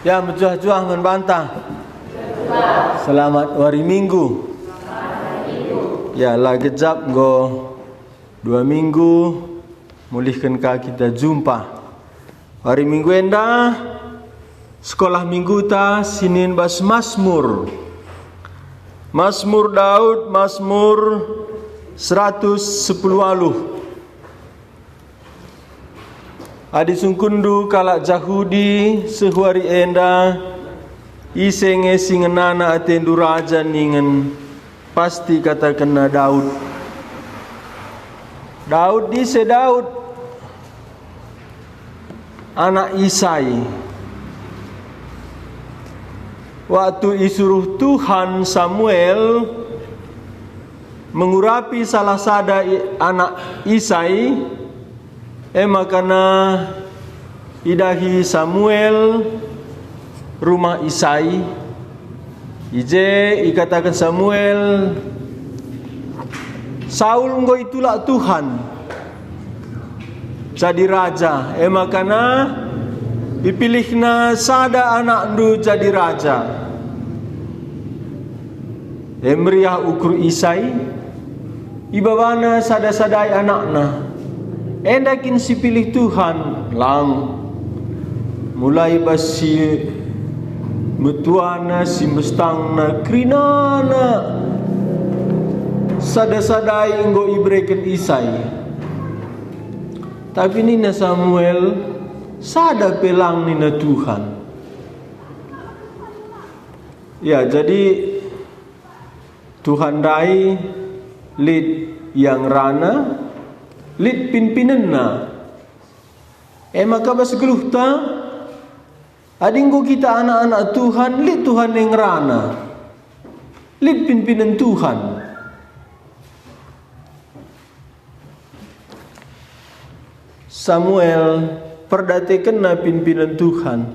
Ya, mencuah-cuah ngan bantah. Selamat hari Minggu. Ya, lah kejap go 2 minggu mulihkan kita jumpa. Hari Minggu enda sekolah minggu ta Senin bas Mazmur. Mazmur Daud, Mazmur 110 aluh. Adi sungkundu kalak Jahudi sehuari enda isenge singenana atendu raja ningen pasti kata kena Daud. Daud dise Daud anak Isai. Waktu isuruh Tuhan Samuel mengurapi salah sada anak Isai, makana idahi Samuel rumah Isai. Ije ikatakan Samuel, Saul engkau itulah Tuhan jadi raja. Makana dipilihna sada anak ndu jadi raja. Meriah ukur Isai ibabana sada-sadai anakna. Endakin si pilih Tuhan lang mulai basi metuana si mestangna krinana sada-sadai enggo ibreken Isai. Tapi nina Samuel sada pelang nina Tuhan. Ya, jadi Tuhan dai lid yang rana lid pimpinanna. Maka bas geluh ta adinggo kita anak-anak Tuhan lid Tuhan yang rana lid pimpinan Tuhan. Samuel perdate kena pimpinan Tuhan,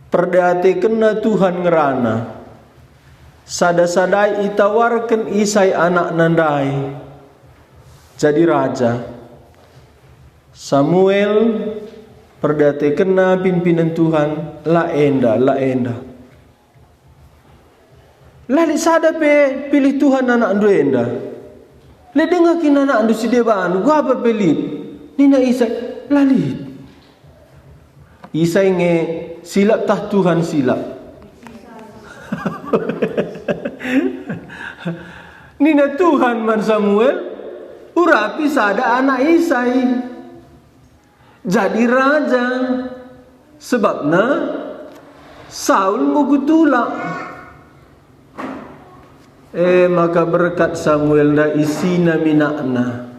perdate kena Tuhan ngerana. Sada-sadai itawarkan Isai anak nandai jadi raja. Samuel perdate kena pimpinan Tuhan la enda. Lali sada pe pilih Tuhan anak andu enda. Le dengakin anak andu si debaan gua apa pelit. Nina Isai lali. Isai nge silap tah Tuhan silap. Nina Tuhan man Samuel urapi sada anak Isai jadi raja. Sebabna Saul mugutula. Maka berkat Samuel da isina minakna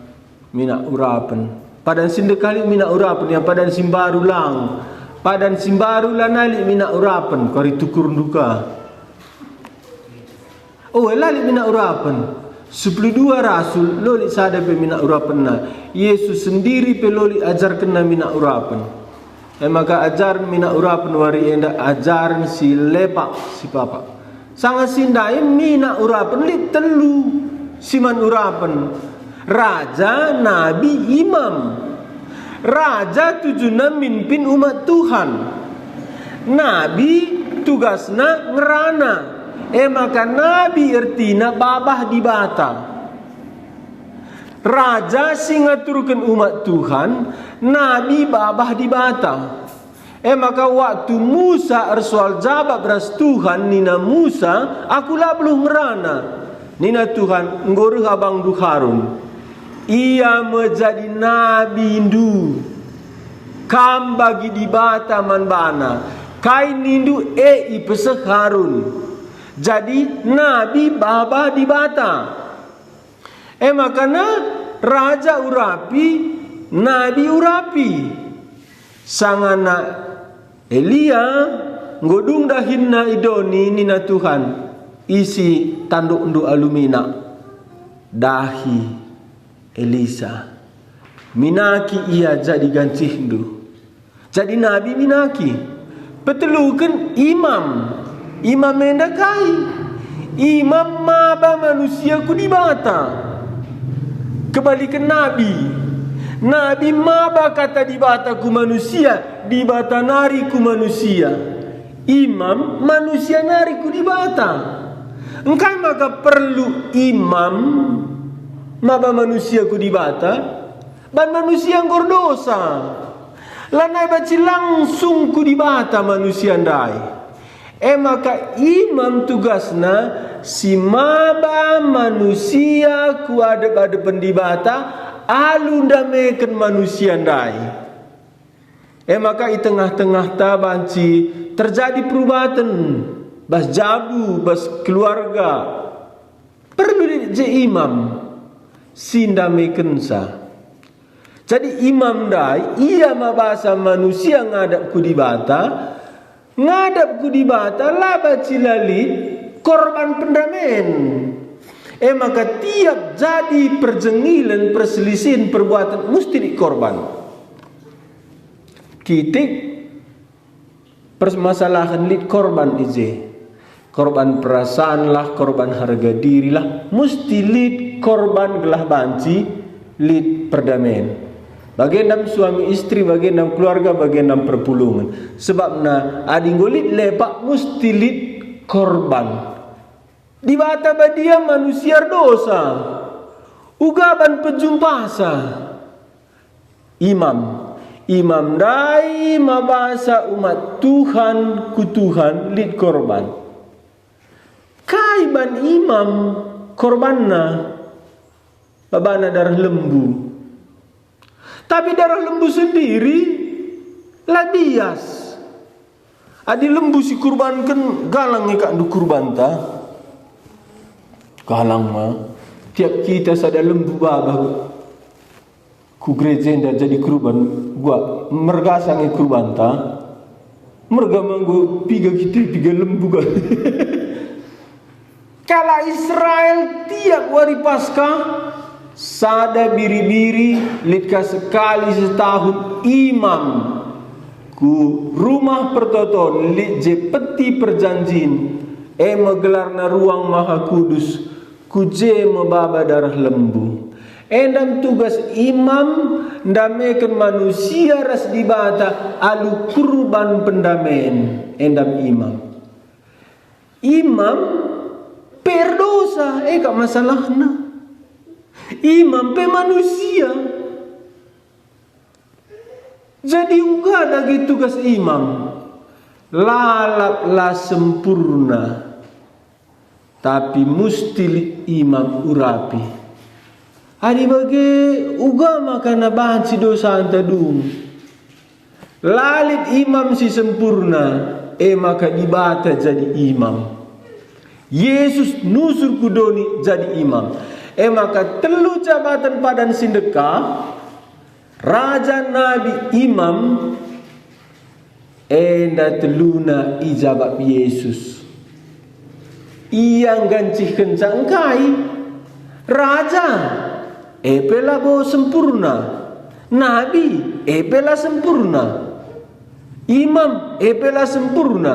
minak urapan. Padan sindekali minak urapan yang padan simbaru lang. Padan simbaru lanali minak urapan kari tukur duka. Oh, lali minak urapan. 12 rasul loli sada pe minak urapan na. Yesus sendiri pe loli ajar kena minak urapan. Maka ajar minak urapan wari enda ajaran si lepak si papa. Sangat sindai minak urapan li telu siman urapan. Raja, nabi, imam. Raja tujuannya mimpin umat Tuhan. Nabi tugasna ngerana. Maka nabi ertina babah di bata. Raja singaturkan umat Tuhan, nabi babah di bata. Maka waktu Musa arsoal jabab beras Tuhan nina Musa, akulah belum ngerana. Nina Tuhan nggoruh abang du Harun. Ia menjadi nabi indu. Kam bagi di bata manbana. Kain indu pesek Harun. Jadi nabi baba di bata. Makana raja urapi, nabi urapi. Sangana Elia ngodung dahinna idoni nina Tuhan isi tanduk ndu alumina dahi Elisa minaki ia jadi gancih ndu. Jadi nabi minaki petelukan imam mendakai imam maba manusia ku di bata. Kebalikan nabi maba kata di bata ku manusia, di bata nari ku manusia. imam manusia nari ku dibata. Engkai maka perlu imam maba manusia ku dibata, ban manusia ngor dosa. Lanai baci langsung ku dibata manusia ndai. Maka imam tugasna si maba manusia ku adep-adepen dibata alu ndameken manusia ndai. Maka i tengah-tengah ta banci terjadi perubahan bas jabu bas keluarga. Perlu je imam sindameken sa. Jadi imam dai ia mabasa manusia ngadap ku dibata, ngadap ku dibata laba cilali korban pendamen. Maka tiap jadi perjengilan perselisihan perbuatan mesti dikorban. Kitik permasalahan lit korban ije. Korban perasaan lah, korban harga diri lah, mesti lit korban gelah banci, lit perdamaian. Bagian dalam suami istri, bagian dalam keluarga, bagian dalam perpulungan. Sebabna adinggolit lepak mesti lit korban. Di bata badia manusia dosa. Ugaban pejumpasa. Imam dai mabasa umat Tuhan ku Tuhan lit korban. Kaiban imam korbanna babana darah lembu. Tapi darah lembu sendiri lah bias. Adi lembu si kurbankan galang ikak du kurban ta. Galang mah tiap kita sada lembu babah ku gereja nda jadi kurban gua mergasang kurban ta. Merga manggu piga lembu kan. Kala Israel tiap hari Paskah sada biri-biri litka sekali setahun imam ku rumah pertoton lit je peti perjanjin menggelarna ruang maha kudus ku je membaba darah lembu. Endam tugas imam ndameken manusia ras dibata alu kurban pendamen. Endam imam perdosa kak masalahna. Imam pe manusia. Jadi uga lagi tugas imam. Lalaplah sempurna. Tapi musti imam urapi. Adi bagi uga makana banci dosa antadung. Lalit imam si sempurna. Maka dibata jadi imam. Yesus nusur kudoni jadi imam. Maka telu jabatan padan sindeka, raja nabi imam, enda teluna ijabab Yesus. Ia gancih kencang kai raja, pela bo sempurna, nabi, pela sempurna, imam, pela sempurna,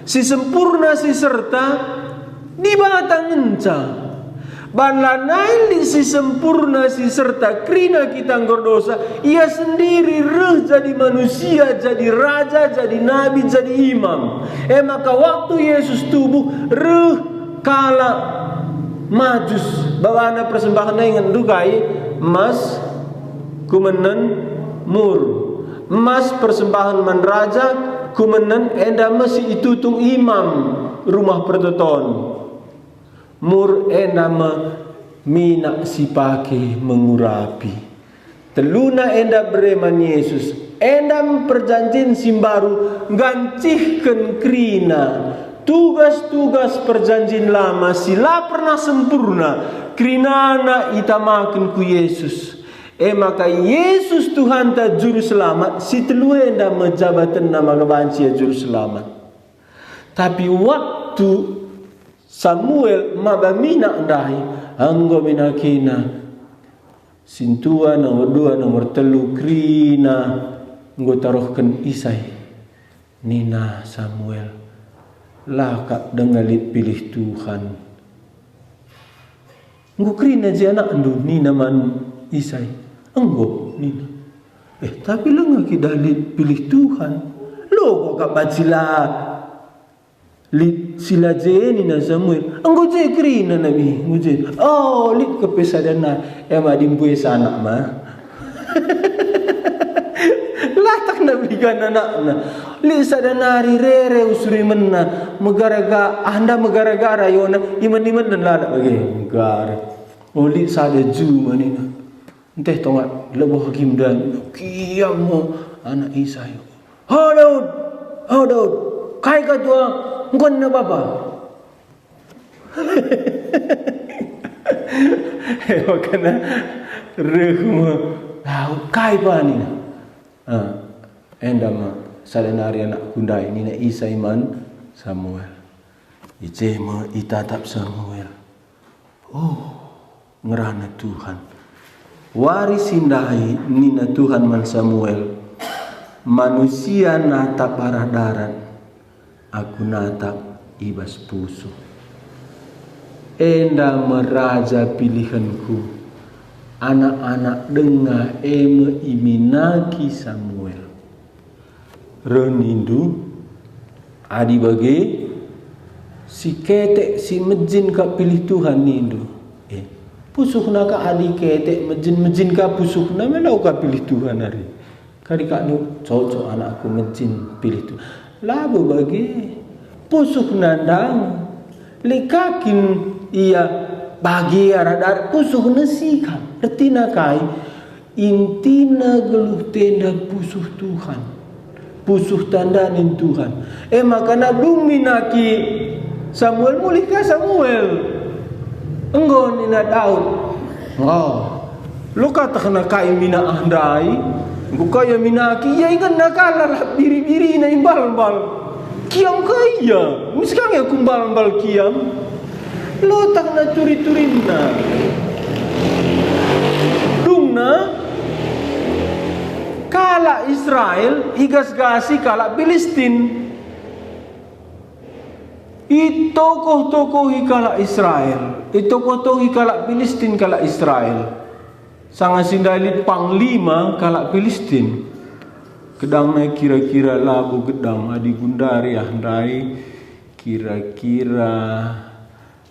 si sempurna si serta di batang enca. Banla naili si sempurna si serta krina kita ngordosa. Ia sendiri reh jadi manusia, jadi raja, jadi nabi, jadi imam. Maka waktu Yesus tubuh reh kala majus bawana persembahan dengan dukai emas kumenen mur. Emas persembahan man raja kumenen enda masih itutung imam rumah pertoton. Mur nama minak sipake mengurapi. Teluna enda bereman Yesus. Enda perjanjian simbaru gancihkan krina. Tugas-tugas perjanjian lama sila pernah sempurna. Krinana itamakan ku Yesus. Maka Yesus Tuhan ta juru selamat. Si telu enda menjabatan nama kebancia juru selamat. Tapi waktu Samuel mabamina ndahi anggo minakina sintua nomor 2 nomor 3 krina nggo taruhkan Isai nina Samuel laka dengalit pilih Tuhan nggo krina je anak ndu nina man Isai enggo nina tapi lenga kidalit pilih Tuhan lo kok bacila Lit sila jeni na Samuel. Anggo je kri na nabi. Nguje. Oh, lit kepesadana ema dimbue sana ma. Latak nabi kan anak na. Lit sadanari rere usuri menna. Megaraga anda megara-gara yona iman-iman dan lada bagi. Megara. Oh lit sada ju manina. Enteh tongat leboh hakim dan kiam mo anak Isa yo. Oh Daud. Kai ka tua ngkon na bapa. Makana rehma Daud kai pa ni. Endama sadanari anak kundai ni na Isa iman Samuel. Ijema itatap Samuel. Oh, ngerana Tuhan. Warisindai nina Tuhan man Samuel. Manusia natap arah darat, aku natap ibas puso. Enda meraja pilihanku, anak-anak dengar eme iminaki Samuel. Renindu adi bagi si ketek si mejin ka pilih Tuhan nindu. Pusuh naka adi ketek mejin ka pusuh na melau ka pilih Tuhan hari. Kali kak nu cocok anakku mejin pilih tu. Labu bagi pusuh nandang lekakin ia bagi arah pusuh nasikan. Retina kai intina geluh tenda pusuh Tuhan. Pusuh tandanin Tuhan. Makana belum minaki Samuel mulika Samuel. Enggon ina Daud. Oh. Lu katakan kai mina andai. Bukaya minaki ya ingan nakala biri-biri na imbal-bal. Kiam kaya. Miskang ya kumbal-bal kiam. Lotak na curi-turin na. Dungna kala Israel higas-gasi kala Filistin. Itokoh-tokohi kala Israel. Itokoh-tokohi kala Filistin kala Israel. Sangat sindalit panglima kalak Filistin. Gedang naik kira-kira labu gedang adi gundari andai kira-kira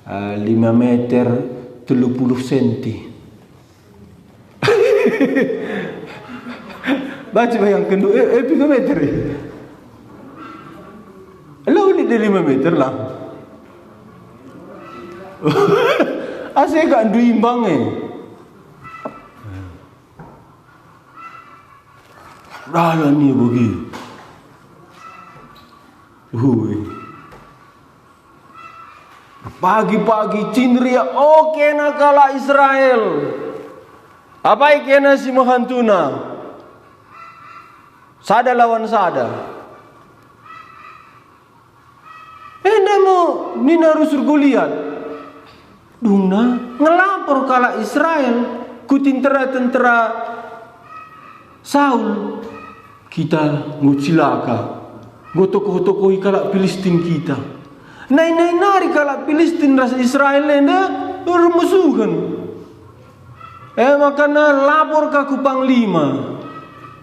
5 meter 30 senti. Baca bayang kendu 3 meter. Lalu ni 5 meter lah. Asyik gak ndu imbang Rala ni bagi. Pagi-pagi cindria oke nakala Israel. Apa ikena si mahantuna? Sada lawan sada. Endamo nina rusur Goliat. Dungna ngelapor kala Israel ku tentera Saul. Kita ngucilaka gotokoh-tokoh kalak Filistin kita. Nai nari kalak Filistin ras Israel nenda bermusuhan. Makana lapor kaku panglima.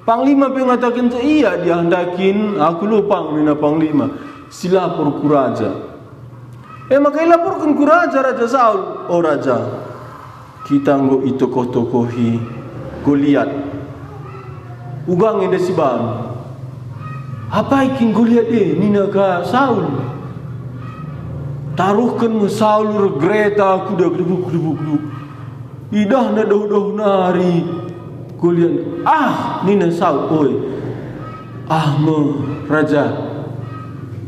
Panglima pengatakan iya dia hendakin aku lupa mina panglima. Silapor ku raja. Maka laporkan ku raja Saul. Oh raja, kita nggo itokoh-tokohi Goliat. Ugang eda si bang. Apa ikin Goliat nina ka Saul. Taruhkan mu Saul regreta kuda gedebuk. Idah na doh nari Goliat. Nina Saul oi. Me raja.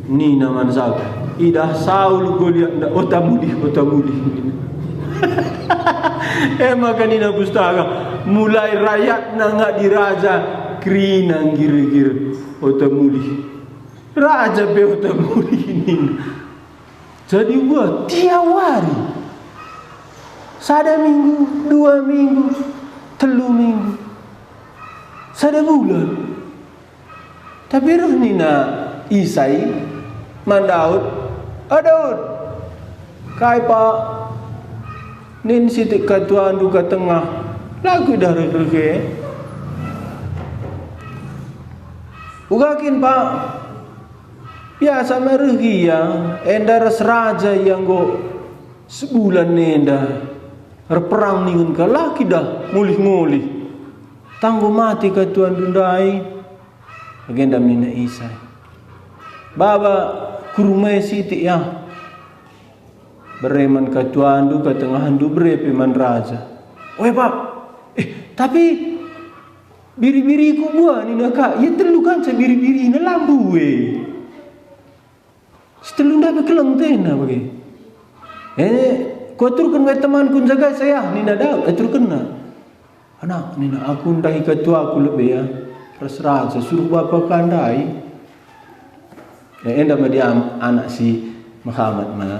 Nina man Saul. Idah Saul Goliat nda otamudi. Maka nina pustaka mulai rakyat nangak diraja krinang gir-gir otamuli. Raja be otamuli nina. Jadi buat tiap hari. Sada minggu, 2 minggu, 3 minggu. Sada bulan. Tapi roh nina Isai mandaud. Daud. Kai pak nin sitik katuan duka tengah lagu dah rege. Ugakin pak biasa meregi ya, enda ras raja yang go sebulan nenda perang ningun ka laki dah mulih-mulih tanggo mati ka tuan dundai agenda mina Isa baba kurumai siti ya bereman ka tuan du ka tengah du berepe man raja oi bab tapi biri-biri ku buah ni nak ya telu kan biri-biri na lambu we setelu nda bekeleng tena bagi ko turkan we teman kun jaga saya ni na dah turkan na anak ni na aku ndahi ka tua aku lebih ya ras raja suruh bapa kandai enda madiam anak si Muhammad mana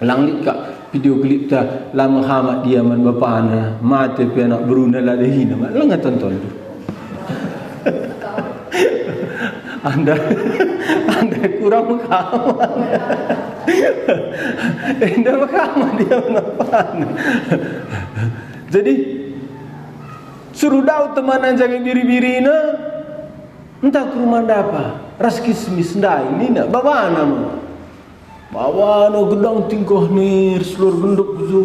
langlit ka video klip ta la Muhammad dia man bapa ana mate pe anak beruna la dehina mak lenga tonton tu anda kurang Muhammad enda Muhammad dia bapa jadi suruh daud temanan jaga biri-biri na entah ke rumah apa ras kismis ndai ni nak bawa nama bawa no gedang tingkah ni seluruh genduk tu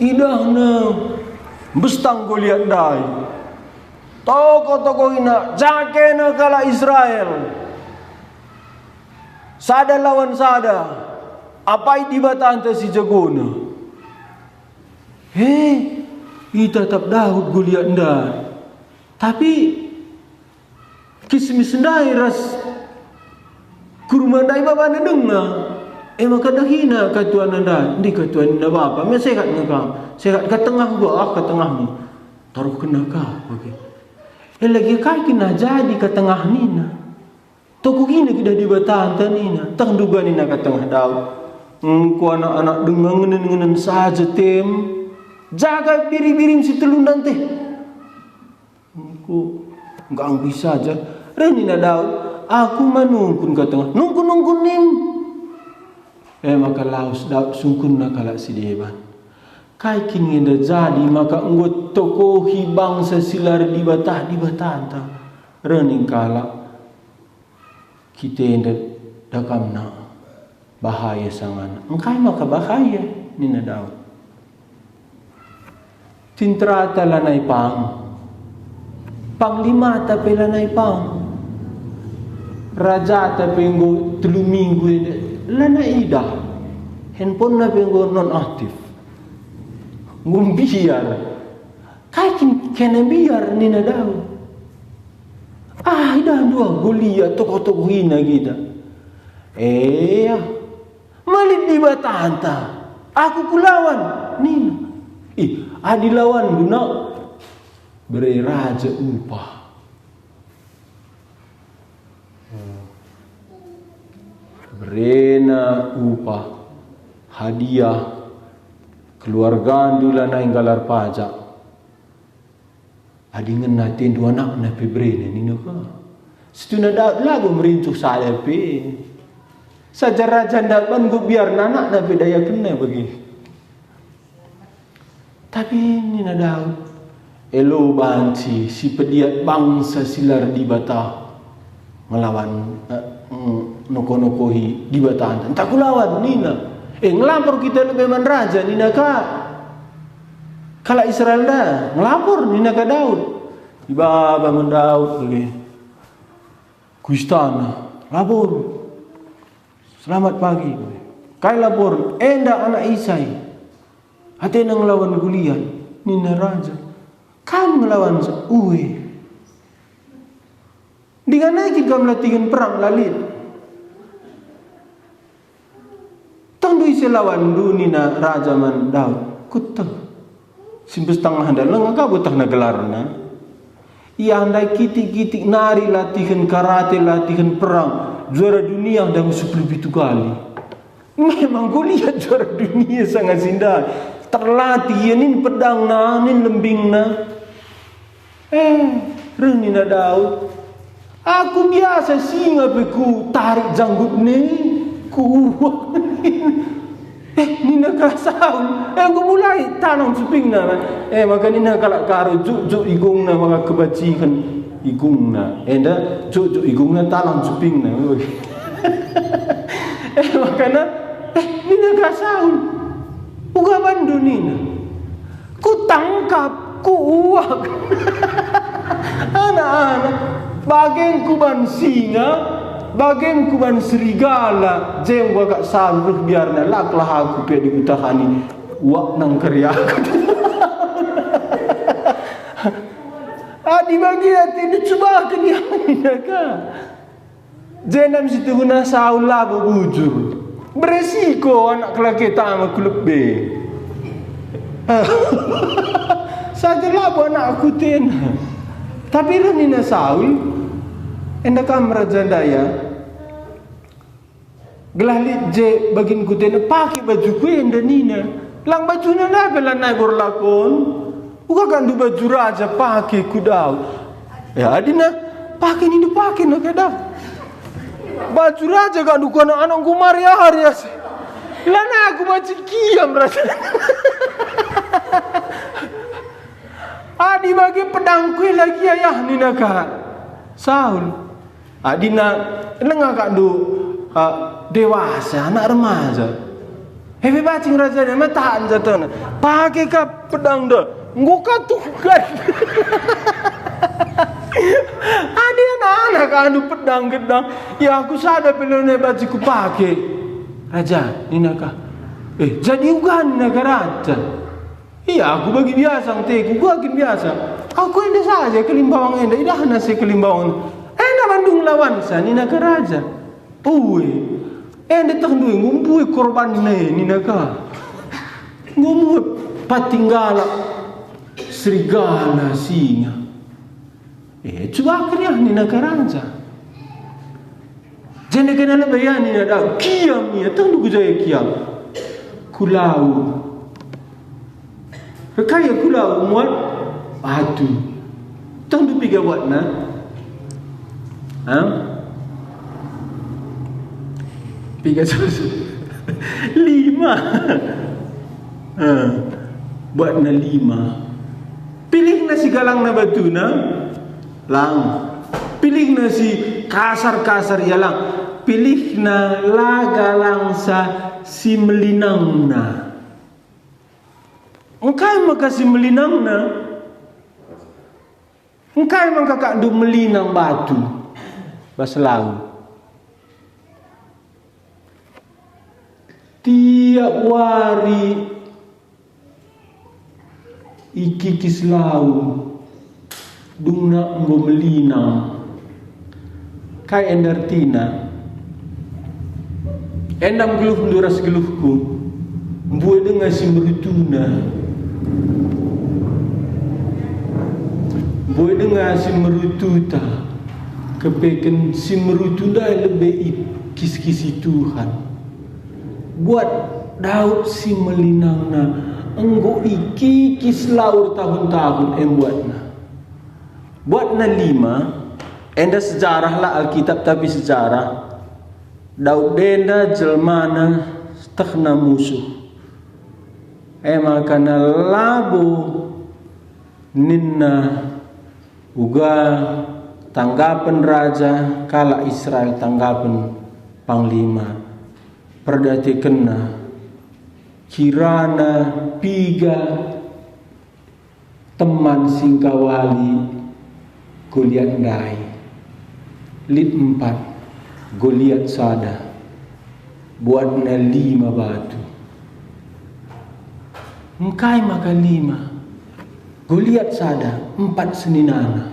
idah na bestang Goliat ndai toko-toko ina jake na kala Israel sada lawan sada apa di batanta si jagona kita tetap Daud Goliat ndai tapi kismis ndai ras kurma ndai baba na dengar maka dah hina ka tuan anda ndi ka tuan na bapa me sekat ngaka sekat ka tengah gua ka tengahmu taruh kena ka okey lagi kai kena jadi ka tengah nina toko gini kita di batanta nina tang duga nina ka tengah Daud ku anak-anak dengar ngenen-ngenen saja tem jaga biri-birim si telundan teh ku enggak bisa aja renina Daud aku manungkun ka tengah nungkun nim maka laus Daud sungkun na kala si deban kai kin ngenda jadi maka ngot tokohi bangsa silar di batanta rening kala kita enda dakamna bahaya sangan engkai maka bahaya nina Daud tintrata lanai pang panglima tapi lanai pang raja tapi nggo 3 minggu lanai ida handphone na nggo non aktif ngumbiar kakin kena biar nina Daud ida dua Goliat toko-toko hina kita malit di batanta aku kulawan nina adilawan guna beri raja upah berena upah hadiah keluarga dula na inggalar pajak adingen natin dua anak na pebrene nino ka setuna Daud lagu merincuh salepe saja raja ndaban go biar nanak na bedaya kena bagi tapi nina Daud elo banci si pediat bangsa silar di bata melawan noko-nokohi di bata entah kulawan nina ngelapor kita lebih man raja nina ka kala Israel dah ngelapor nina ka Daud iba bangun Daud lagi kuistana lapor selamat pagi kai lapor enda anak Isai hati nang lawan Goliat nina raja kamu melawan uwe dengan lagi kamu latihan perang lalit tangdu isi lawan nina raja man Daud kutang simpes tangah anda lenga kabutah na gelarna ia andai kitik-kitik nari latihan karate latihan perang juara dunia dah 10 kali memang Goliat juara dunia sangat sindah terlatih nin pedang na nin lembing na renina Daud aku biasa singa beku tarik janggut ni ku nina kasaun aku mulai tanam suping na maka nina kalak karo juk igung na maka kebacikan igung na enda juk igung na tanam suping na Makanya nina ka Saul uga bandu nina ku tangkap ku uwak anak-anak bagian ku ban singa bagian ku ban serigala jem gua kak Saul biarna laklah aku pe digutahani uak nang karya aku adi bagi hati dicoba yang nina ka jenam situ guna Saul lah bujur beresiko anak kelaki sama klub B. Sajalah buat anak aku tena. Tapi lu nina Saul, enda kamera jandaya. Gelahlit je bagin ku tena pakai baju ku enda nina. Lang baju nana bela naik berlakon. Buka kan du baju raja pakai ku dau. Ya adina pakai ni pakai nak dah. Baju raja kan duka anak ku Maria hari as. Lana aku baca kiam raja. Adi bagi pedang ku lagi ayah ni nak Saul. Adina lengah kak du dewasa anak remaja. Hebe bacing raja ni mata anjatan. Pakai kap pedang dah. Nguka tukan. Ada anak-anak anu pedang gedang. Ya aku sadar pelone baju ku pakai. Raja, ni nakah? Jadi ugan nakah raja. Iya aku bagi biasa teku, gua bagi biasa. Aku enda saja kelimbawang enda, idah nasi kelimbawang. Enda bandung lawan sa ni nakah raja. Uwe. Enda tengdui ngumpui korban ni nakah. Ngumut patinggala serigala singa. Coba kena ni nak raja. Jangan kena lebih ni ada kiam ni, tang du jaya kiam. Kulau. Rekaya kulau muat batu. Tang du piga buat na. Piga susu. 5. Buat na 5. Pilih nasi galang na batu na. Lang pilih na si kasar-kasar ya lang pilih na lagalang sa si melinang na engkay maka si melinang na engkay maka kakdu melinang batu baselau tiap wari iki kislau dungna nggo melina kai endartina endam geluh nduras geluhku mbue dengan si merutuna mbue dengan si merututa kepeken si merutuna lebih kis-kisi Tuhan buat Daud si melinangna enggo iki kis laur tahun-tahun buatna buat na 5 enda sejarah lah Alkitab tapi sejarah Daud denda jelmana stekna musuh makana labo ninna uga tanggapan raja kala Israel tanggapan panglima perdati kena kirana piga teman singkawali Goliat ndai lit 4 Goliat sada buat na 5 batu engkai maka 5 Goliat sada 4 seninana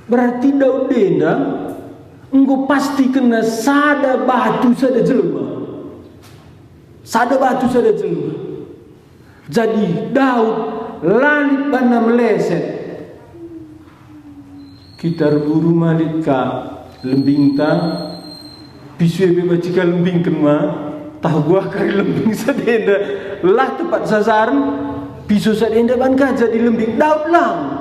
berarti Daud denda engko pasti kena sada batu sada jelma sada batu sada jelma jadi Daud lalit bana meleset kita buru malit ka lembing ta pisue be bacika lembing kenma tahu gua kari lembing sadenda lah tepat sasaran pisu sadenda ban ka jadi lembing Daud lang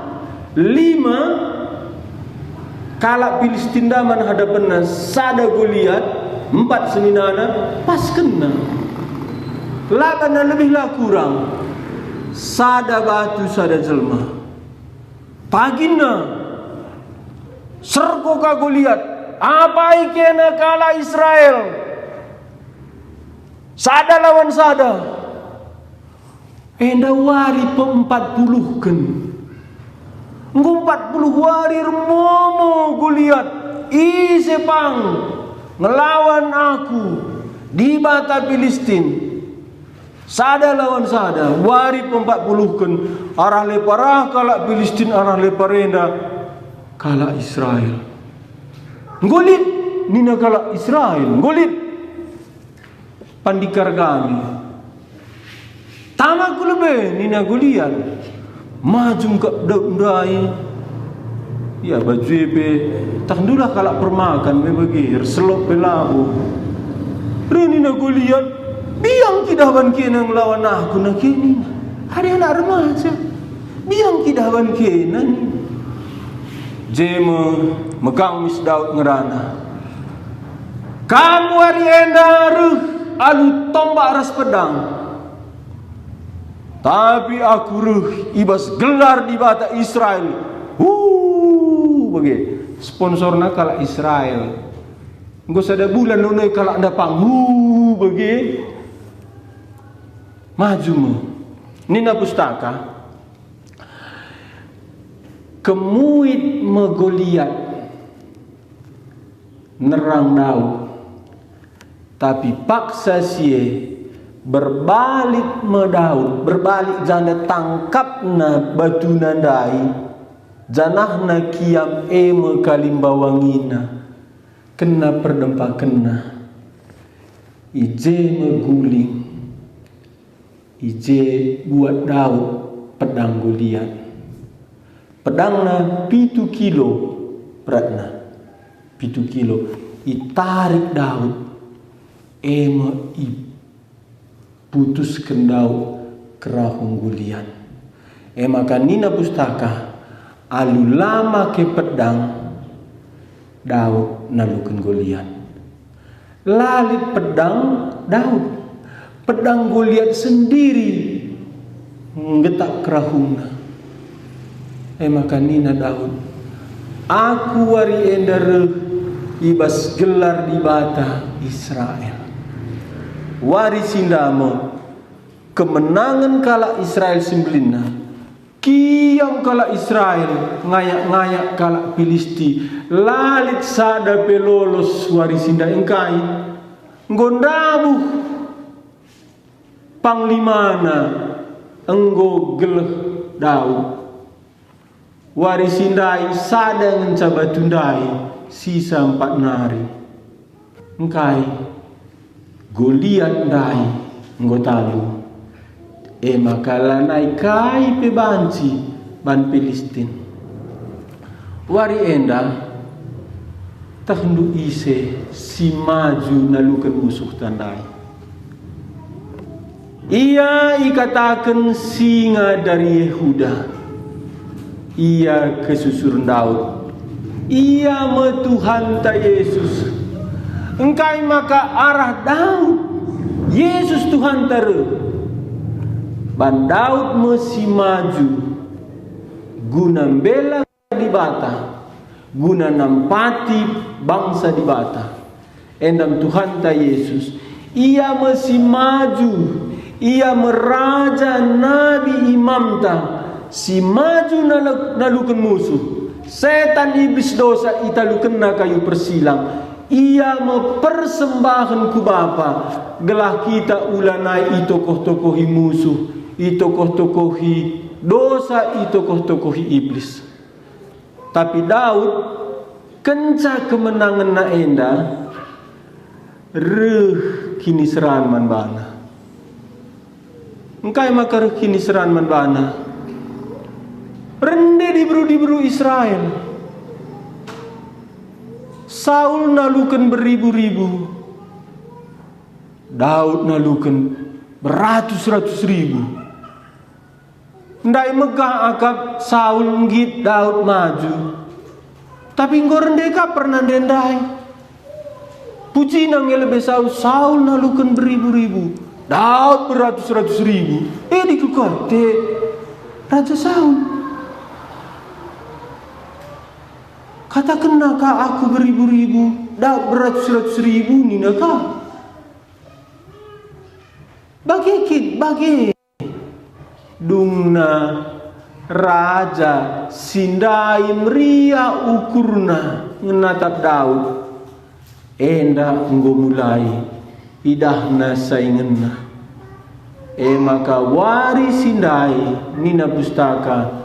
5 kala Filistin daman hadapan sada Goliat 4 seninana pas kena lah kana lebih lah kurang sada batu sada jelma pagina serko ka Goliat apa ikena kala Israel Sada lawan sada. Enda wari pe-40 kan. Nggo 40 wari remomo Goliat ise pang ngelawan aku di bata Filistin. Sada lawan sada, wari pe-40 arah leparah kalak Filistin, arah leparenda kalak Israel. Ngolit nina kalak Israel, ngolit pandikar kami. Tamak lebe nina Goliat maju ke dai. Ya baju pe tak ndulah kalak permakan me begir selok pelabu. Rini na Goliat biang kidawan kena ngelawan aku nak kini. Hari anak remaja. Biang kidawan kena ni. Jeme megang mis Daud ngerana. Kamu hari endaruh alu tombak ras pedang. Tapi aku ruh ibas gelar di bata Israel. Bagi sponsorna kala Israel. Engko sada bulan nunai kala anda panghu bagi. Majumu nina pustaka kemuit megoliat nerang Daud, tapi paksa sie berbalik me Daud, berbalik jana tangkapna batu nandai, janahna kiam eme kalimbawangina kena perdempa kena ije meguling. Ije buat Daud pedang Goliat. Pedangna 7 kilo beratna. 7 kilo. Itarik Daud. Ema putuskan Daud kerahung Goliat. Maka nina pustaka alu lama ke pedang Daud nalukan Goliat. Lalit pedang Daud. Pedang Goliat sendiri ngetak kerahungna. Maka nina Daud, aku wari endare ibas gelar di bata Israel. Wari sindamo kemenangan kala Israel semblina. Kiam kala Israel ngayak-ngayak kala Filisti. Lalit sada pelolos wari sinda engkai. Nggondabu panglimana enggo geleh Daud. Warisindai sada ngencabatundai sisa 4 nari. Engkai Goliat ndai enggo talu. Maka lanai kai pe banci ban Filistin. Wari enda tak hendu ise si maju nalukan musuh tandai. Ia ikatakan singa dari Yehuda. Ia kesusur Daud. Ia metuhan ta Yesus. Engkai maka arah Daud. Yesus Tuhan taru. Ban Daud mesti maju. Guna bela di bata. Guna nampati bangsa di bata. Endam Tuhan ta Yesus. Ia mesti maju. Ia meraja nabi imam ta. Si maju nalukan musuh. Setan iblis dosa italukan na kayu persilang. Ia mempersembahkan ku Bapa. Gelah kita ulanai itokoh-tokohi musuh. Itokoh-tokohi dosa, itokoh-tokohi iblis. Tapi Daud kenca kemenangan na enda. Reh kini seran man bana. Engkai makar kini seran man bana. Rende diburu Israel. Saul nalukan beribu-ribu. Daud nalukan beratus-ratus ribu. Ndai megah akak Saul ngit Daud maju. Tapi ngor ndeka pernah dendai. Puji nang lebih Saul nalukan beribu-ribu. Daud beratus-ratus ribu. Dikukate Raja Saul. Katakan nakah aku beribu-ribu, Daud beratus-ratus ribu ni nakah? bagi dungna raja sindai mria ukurna ngenatap Daud enda nggo mulai idahna saingenna maka wari sindai nina pustaka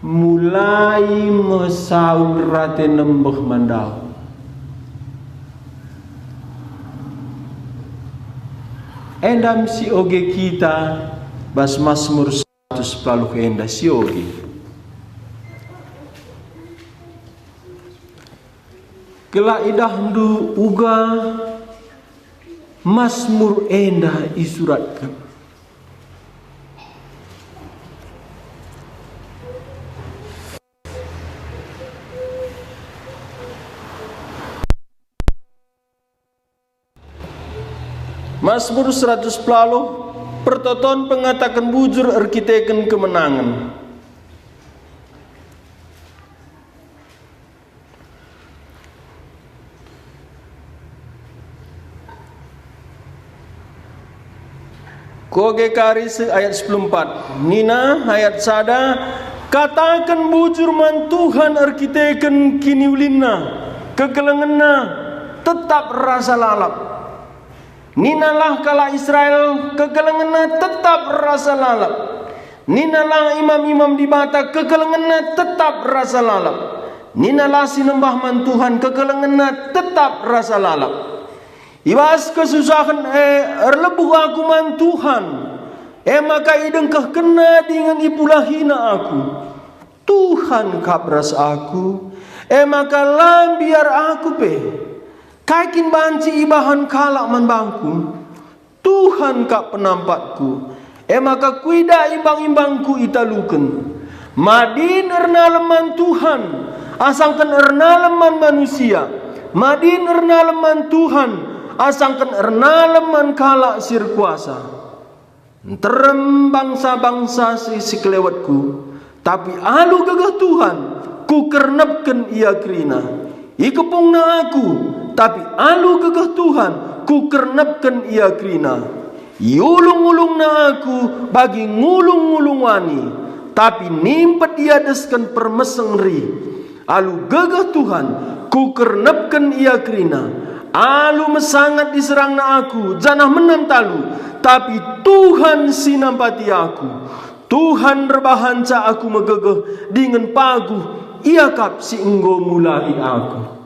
mulai mesaul rate nembeh mandau. Endam si oge kita bas Mazmur 110 enda si oge. Kela idahdu uga Mazmur enda isuratkan. Mazmur 100 pertoton pengatakan bujur arkiteken kemenangan. Koge karis ayat 14. Nina ayat sada katakan bujur man Tuhan arkiteken kini ulinna kekelengenna tetap rasa lalap. Ninalah kala Israel kekelengenna tetap rasa lalap. Ninalah imam-imam di bata kekelengenna tetap rasa lalap. Ninalah sinembah man Tuhan kekelengenna tetap rasa lalap. Ibas kesusahan erlebuh aku man Tuhan. Maka idengkah kena dengan ipulahina aku. Tuhan kapras aku. Maka lambiar aku pe. Kaikin banci ibahan kalak man bangku. Tuhan kak penampatku. Maka kuida imbang-imbangku italuken. Madin ernaleman Tuhan. Asangkan ernaleman manusia. Madin ernaleman Tuhan. Asangkan ernaleman kalak sirkuasa. Terem bangsa-bangsa si kelewatku. Tapi alu gagah Tuhan. Ku kernepken ia krina. Ikepungna aku. Tapi alu gagah Tuhan ku kernepken ia krina. Yulung-ulung na aku bagi ngulung-ngulung wani. Tapi nimpet ia desken permesengri. Alu gagah Tuhan ku kernepken ia krina. Alu mesangat diserang na aku janah menantalu. Tapi Tuhan sinampati aku. Tuhan rebahanca aku megegeh dengan paguh. Ia kap si enggo mulai aku.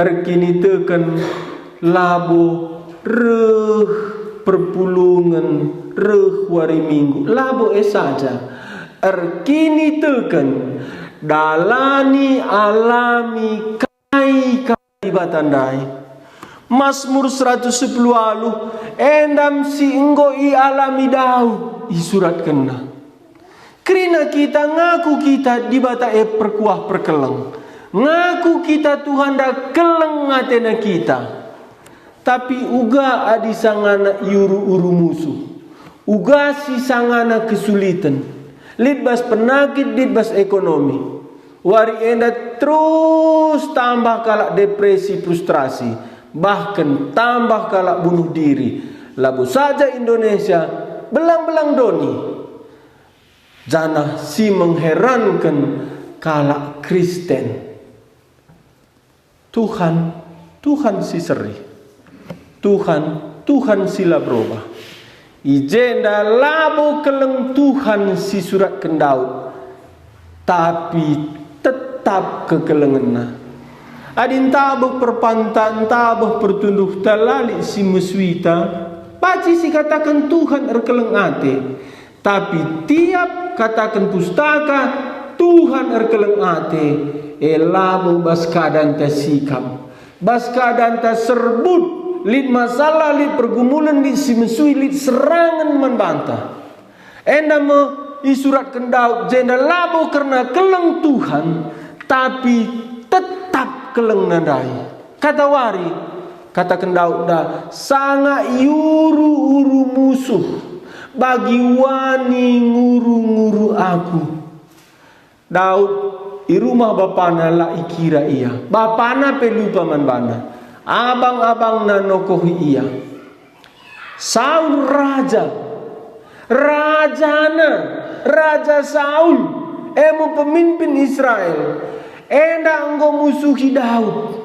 Erkini teken labo reh perpulungan reh wari minggu labo saja. Erkini teken dalani alami kai batandai. Mazmur 110 alu endam si enggo i alami dau i surat kena. Krina kita ngaku kita di bata perkuah perkeleng. Ngaku kita Tuhan dah keleng ngatena kita. Tapi uga adi sangana yuru-uru musuh. Uga si sangana kesulitan. Lidbas penyakit, lidbas ekonomi. Wari enda terus tambah kalak depresi frustrasi. Bahkan tambah kalak bunuh diri. Labu saja Indonesia belang-belang doni. Janah si mengherankan kalak Kristen. Tuhan si seri. Tuhan sila berubah. Ijenda labo keleng Tuhan si surat kendaud. Tapi tetap kekelengenna. Adin tabuh perpantan, tabuh pertunduh talali si muswita. Paci si katakan Tuhan erkeleng ate. Tapi tiap katakan pustaka Tuhan erkeleng ate. Labo bas keadaan ta sikap. Bas keadaan ta serbut. Lid masalah, lid pergumulan, lid si mesui, lid serangan membantah. Enda me isurat kendaud jenda labo karena keleng Tuhan. Tapi tetap keleng nadai. Kata wari. Kata kendaud dah. Sangat yuru-uru musuh. Bagi wani nguru-nguru aku. Daud i rumah bapana la ikira ia. Bapana pelupa man bana. Abang-abang na nokohi ia. Saul raja, Raja Saul, emo pemimpin Israel, enda engkau musuhi Daud.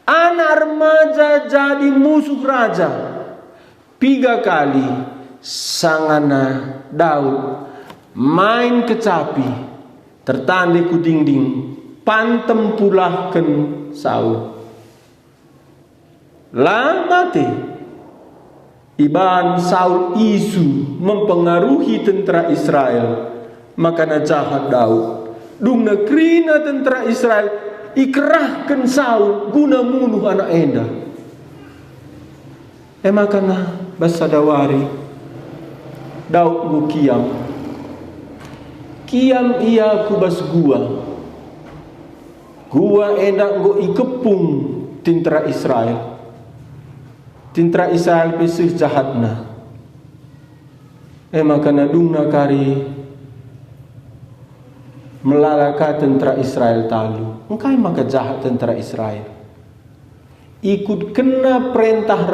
Anak remaja jadi musuh raja. 3 kali sangana Daud main kecapi, tertandai ku dinding, pantem pulahkan Saul. Lah mati. Iban Saul isu mempengaruhi tentara Israel, makana jahat Daud. Dung nekrina tentara Israel ikerahkan Saul guna munuh anak enda. Makana basadawari Daud gu kiam ia kubas gua enda gu ikepung tentara Israel. Tentara Israel pesih jahatna. Makana dungna kari melalaka tentara Israel talu. Engkai maka jahat tentara Israel. Ikut kena perintah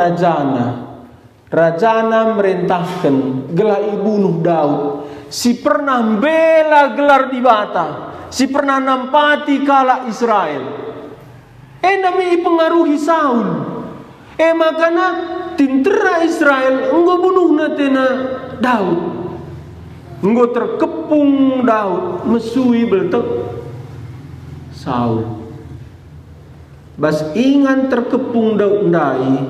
rajana merintahkan gelah ibunuh Daud. Si pernah bela gelar di bata, si pernah nampati kala Israel. Nami pengaruhi Saul. Makana tentara Israel engkau bunuh natena Daud. Engkau terkepung Daud mesui beltek Saul. Bas ingan terkepung Daud ndai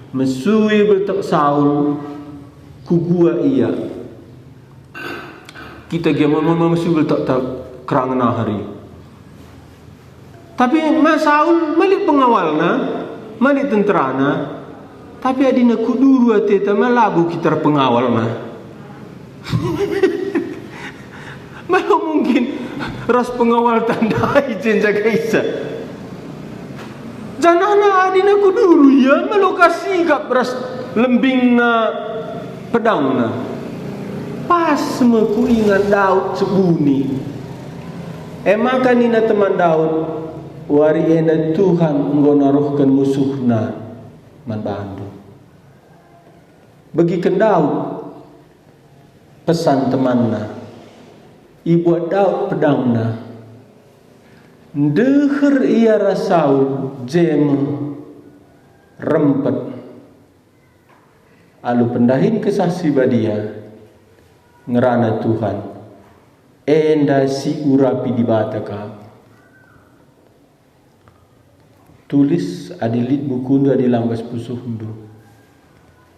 mesui beltek Saul ku gua iya. Kita gema mesui beltek kerangna hari. Tapi mas Saul malik pengawalna, malik tenterana, tapi adina kuduru ateta malabu kita pengawal mah. Malah mungkin ras pengawal tandai jenjaga isa. Janana adina kuduru ya malah kasih gak ras lembingna pedangna. Pas meku ingat Daud sebuni. Maka nina teman Daud. Wari enda Tuhan engkau naruhkan musuhna man bandu. Bagikan Daud pesan temanna. Ibuat Daud pedangna. Deher ia rasau jem rempet. Alu pendahin kesasi badia ngerana Tuhan. Enda si urapi di bataka. Tulis adilit bukundu adilambas pusuhundu.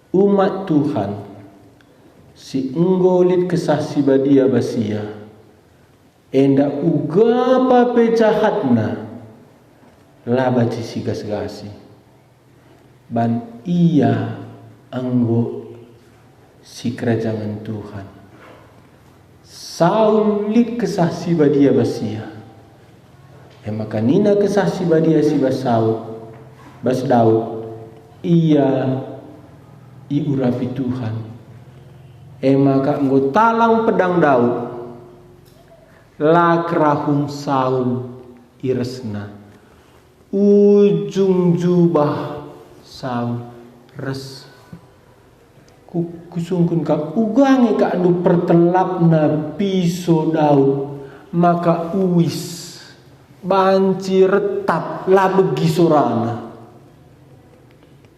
Umat Tuhan si enggolit kesasi badia basia. Enda ugapa pejahatna labaci sigas-gasi. Ban ia anggo si kerajaan Tuhan. Saul lit kesasi badia basia. Maka nina kesasi badia si bas Daud ia iurapi Tuhan. Maka engkau talang pedang Daud lakrahum Saul iresna ujung jubah Saul res kusungkun ka ugangi ka anu pertelapna piso Daud maka uis banci retap labegi sorana.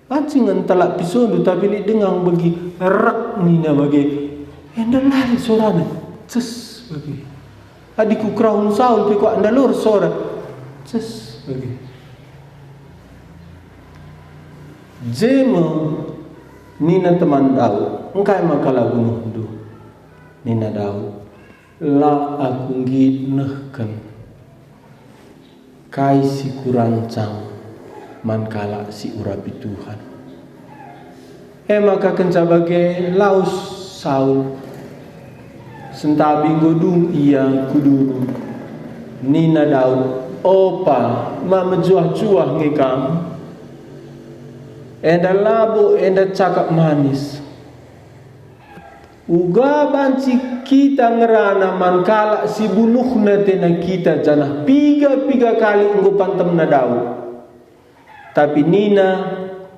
Banci ngentelak pisondo tapi li dengang bagi rak nina bagi enda lari sorana ces bagi adiku kraun Saul pe ko anda lor sora ces bagi jema nina teman Daud engkai makala bunuh du nina Daud la aku ngidnehken kai si kurancang mankala si urapi Tuhan. Maka kenca bage laus Saul sentabi godung ia kuduru nina Daud opa ma menjuah-juah ngekam enda labu enda cakap manis uga banci kita ngerana mankala si bunuhna tena kita janah piga kali enggo pantem na Daud. Tapi nina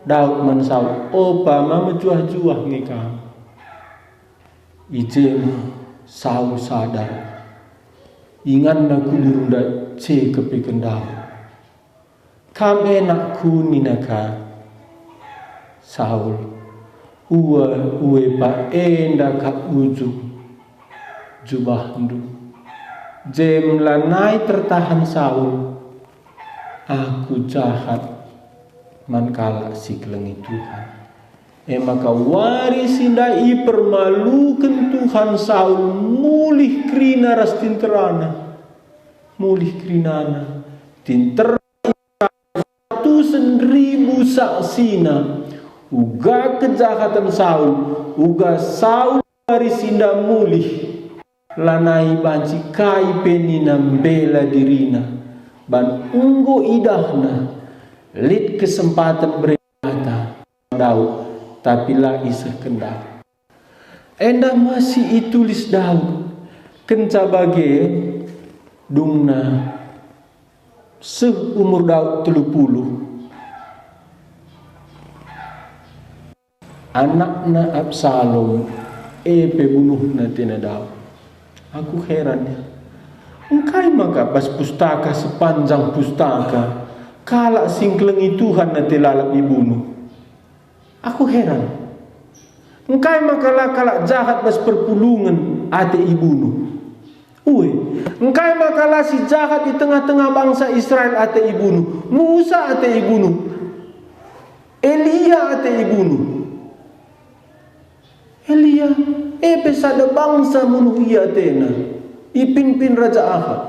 Daud mansau opa mama juah-juah ngekam. Ijem sau sadar. Ingan na kulurunda ce kepiken Daud. Kam enak kuninaka Saul. Uwe pa enda ka uju jubah ndu. Jem lanai tertahan Saul. Aku jahat mankala si kelengi Tuhan. Maka warisindai permalukan Tuhan Saul mulih krina ras tinterana. Mulih krinana. Tinter 100.000 saksina. Uga kejahatan Saul. Uga Saul warisinda mulih. Lanai banci kai penina bela dirina. Ban unggo idahna. Lid kesempatan berkata Daud. Tapi lah isah kendak. Endah masih itulis Daud. Kenca bage dungna seumur Daud 30. Anakna Absalom bunuhna tina Daud. Aku heran ya. Engkai maka pas pustaka sepanjang pustaka kalak singklengi Tuhan na tilalap dibunuh. Aku heran. Engkai makalah kalak jahat bas perpulungan ate ibunuh. Engkai makalah si jahat di tengah-tengah bangsa Israel ate ibunuh. Musa ate ibunuh. Elia ate ibunuh. Elia pesada bangsa munuh ia tena. Ipin-pin Raja Ahab.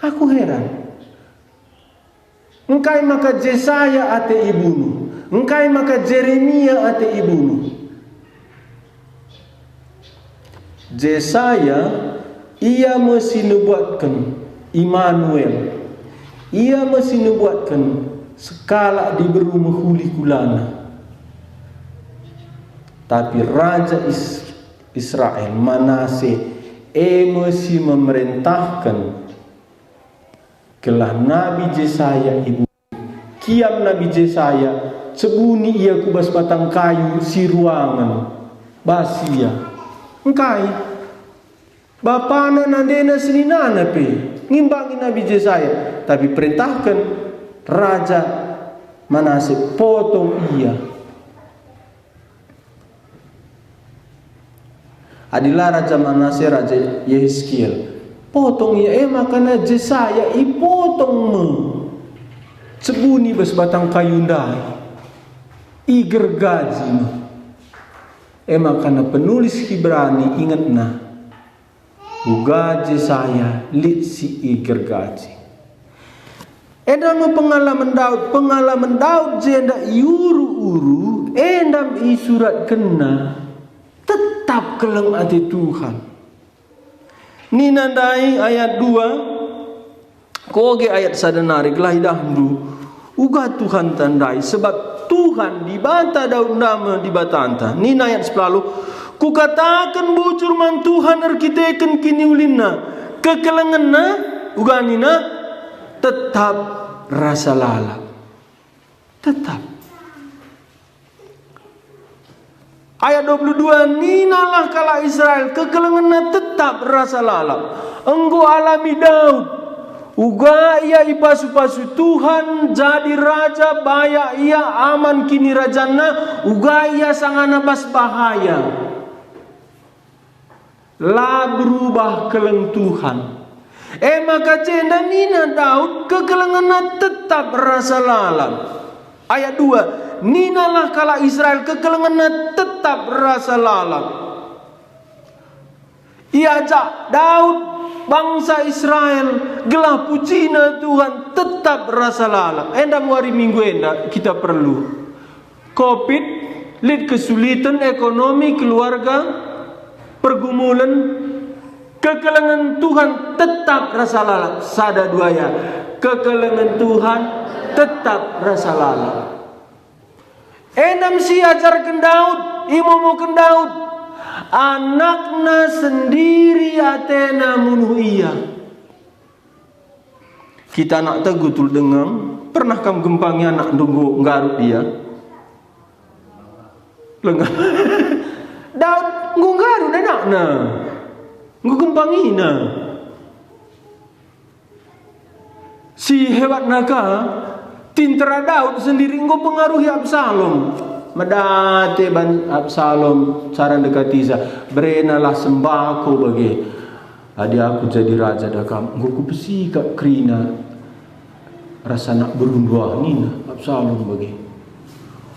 Aku heran. Engkai maka Jesaya ate ibunuh. Engkai maka Jeremia ate ibunuh. Jesaya ia mesti nubuatkan Immanuel. Ia mesti nubuatkan sekala diberi menghuli kulana. Tapi Raja Israel Manase mesti memerintahkan kelah Nabi Jesaya ibu. Kiam Nabi Jesaya sebuni ia kubas batang kayu si ruangan basia. Engkai bapana nandena seninana pe ngimbangi Nabi Jesaya. Tapi perintahkan Raja Manase potong ia. Adilah Raja Manase Raja Yehezkiel potong ia. Makana Jesaya ipotong me sebuni bas batang kayu ndai. Igergaji. Makana penulis Ibrani ingat na uga Jesaya lit si igergaji. Endam pengalaman Daud jenda iuru-uru endam isurat kena tetap keleng ati Tuhan. Ninandai ayat 2 koge ayat sadanari gelaidah ndu uga Tuhan tandai sebab Tuhan dibata Daud nama dibatanta. Nina ayat 10. Kukatakan bujur man Tuhan arkiteken kini ulina. Kekelengenna uganina tetap rasa lalap. Tetap. Ayat 22. Ninalah kala Israel kekelengenna tetap rasa lalap. Engkau alami Daud. Uga ia ipasu-pasu Tuhan jadi raja baya ia aman kini rajana. Uga ia sangana bas bahaya. La berubah keleng Tuhan. Maka cenda nina Daud kekelengana tetap rasa lalap. Ayat 2. Ninalah kala Israel kekelengana tetap rasa lalap. Ia ajak Daud bangsa Israel gelah pucina Tuhan tetap rasa lalap. Endam hari minggu enda kita perlu Covid, lid kesulitan ekonomi keluarga, pergumulan, kekelengan Tuhan tetap rasa lalap. Sada dua ya, kekelengan Tuhan tetap rasa lalap. Endam si ajarkan Daud, imumukan Daud, anakna sendiri atena munuh ia. Kita nak tegutul dengan pernah kam gempangi anak nunggu nggaruk dia. Lengah. Daud ngunggaru nanakna. Ngukempangina. Si hebat naga tintera Daud sendiri pengaruhi Absalom. Medate ban Absalom cara dekatisa. Berenalah sembako bagi. Adi aku jadi raja dakam. Nguku besi kak krina. Rasa nak berunduah nina Absalom bagi.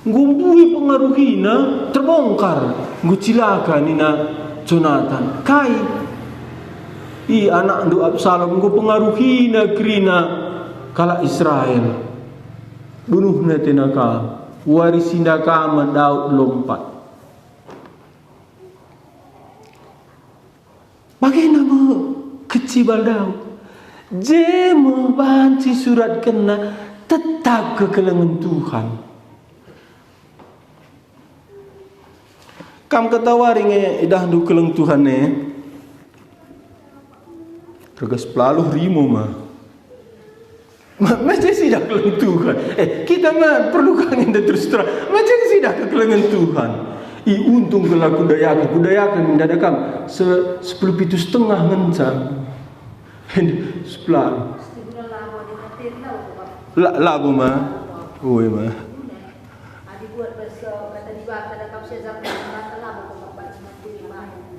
Ngumbui pengaruhina terbongkar. Ngucilaka nina Jonathan. Kai. I anak ndu Absalom ngu pengaruhina krina kala Israel. Bunuhna tenaka. Warisinda kama Daud lompat. Bagaimana kecibal Daud? Jemu banci surat kena tetap kekelengan Tuhan. Kam ketawari nge idah du keleng Tuhan ne. Tergas pelaluh rimo mah. Macam sih dah keleng Tuhan. Kita mah perlu kangen terus terang. Macam sih dah kekelengan Tuhan. Untung kalau kudayakan mendadakan 10,7 ngencang. 10. Lagu mah. Oi mah.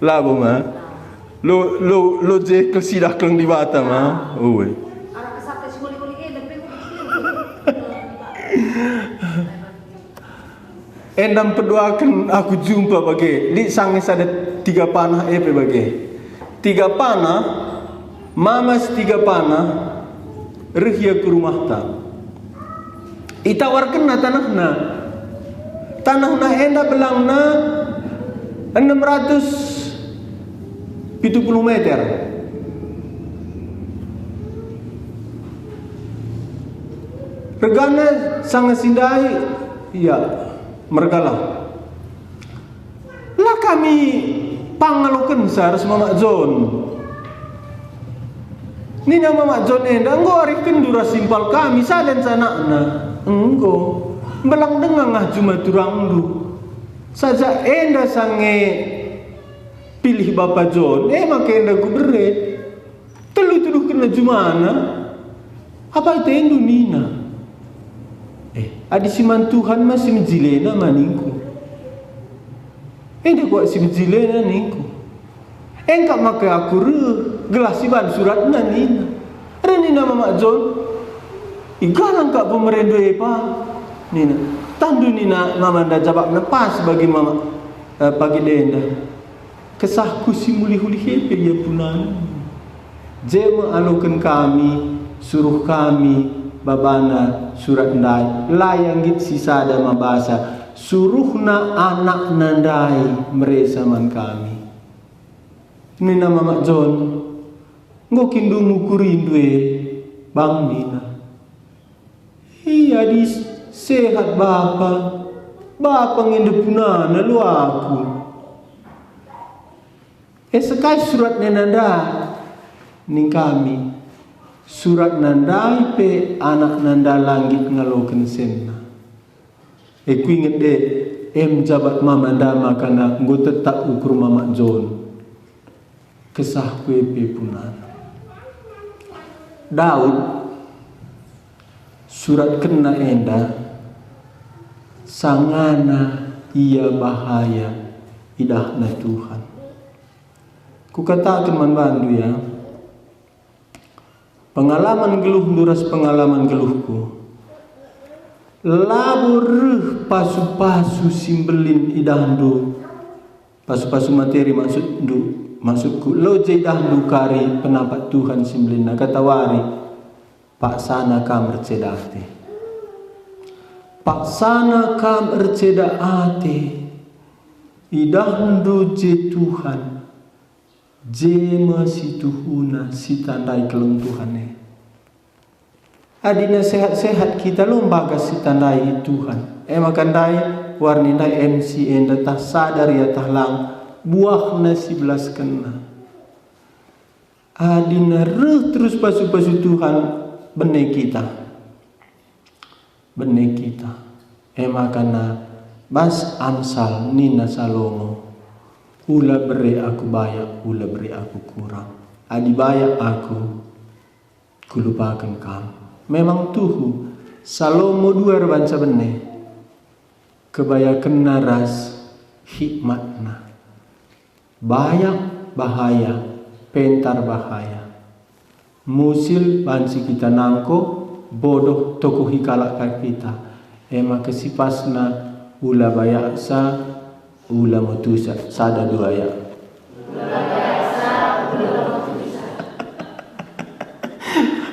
Lagu mah. Lo je kesidah keleng di bata mah. Oi. Endam perdoakan aku jumpa bagi di sangis ada 3 panah bagi 3 panah mamas 3 panah rehia ke rumah ta itawarkan na tanahna enda belangna 670 meter. Regana sangat sindai iya mergalah. Lah kami pangaloken sar sama Mak John. Nina Mak John enda engko ariken dura simpal kami saden sanakna. Engko belang dengang ngah cuma turang du. Saja enda sange pilih Bapak John, make enda ku beret. Telu kena jumana. Apa itu endu Nina? Adi siman Tuhan masih menjilena maningku. Enda kuat si menjilena ningku. Engkak makai aku gelas siban suratnya Nina. Nina Mama John. Igalang kak pemerendo apa? Nina. Tandu Nina mama dah jawab lepas bagi mama bagi Lenda. Kesahku si muli-huli hepe ya punan. Jema alokan kami, suruh kami babana surat ndai layang git sisa ada mabasa suruhna anak nandai meresa man kami. Nina Mama John ngokindu mukurindwe bang Nina. Iya di sehat bapa ngindepunana lu aku. Sekai surat nanda ning kami. Surat nandai pe anak nanda langit ngaloken senna. Ku inget de jabat mama nda makana nggo tetap ukur Mama John. Kesah kue pe punan. Daud surat kena enda sangana ia bahaya idahna Tuhan. Ku katakan man bandu ya. Pengalaman geluh duras pengalaman geluhku. Labur pasu-pasu simbelin idandu. Pasu-pasu materi maksudku. Loje idandu kari pendapat Tuhan simbelin katawari. Pak sana kam ercedate. Pak sana kam ercedate. Idandu je Tuhan. Jema si tuhuna si tandai keleng Tuhane. Adina sehat-sehat kita lombaga si tandai Tuhan. Makandai warnindai MC enda tah sadar ya tahlang buah nasi belas kena. Adina terus pasu-pasu Tuhan benih kita. Makana Bas Amsal Nina Salomo, ula beri aku banyak, ula beri aku kurang. Adi banyak aku, kulupakan kamu. Memang tuhu Salomo 2 rebanca bene, kebayakan naras hikmatna. Banyak bahaya, pentar bahaya. Musil bansi kita nangko, bodoh tokoh hikalak kita. Ema kesipasna ula bayaksa, ula mutusa. Sada dua ya.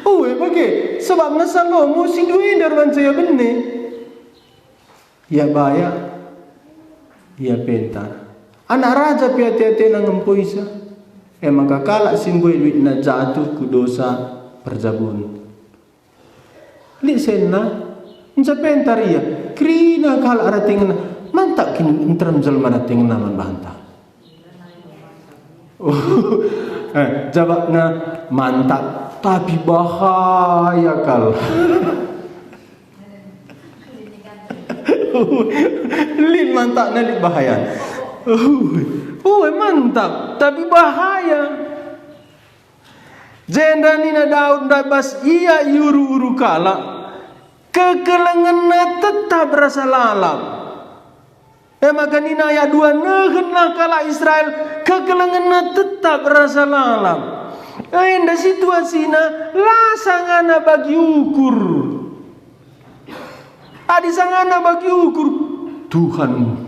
Oh, bagai sebab na Salomo si dua darban saya benne. Ya bayak, ya pentar. Anak raja piati-hati nang empoisa. Maka kalak simbol duit na jatuh ku dosa perjabun. Li senna, nca pentar iya. Krina kalak arating na mantak kini interam jelma rating naman bantah. Jawab na mantap tapi bahaya kal. Lin mantap na li bahaya. Mantap tapi bahaya. Jenda nina Daud dabas iya yuru-uru kala kekelengenna tetap rasa lalap. Maka nina ayat 2 nehenlah kala Israel kekelengenna tetap rasa lalap. Indah situasina lasangana bagi ukur. Adi sangana bagi ukur Tuhan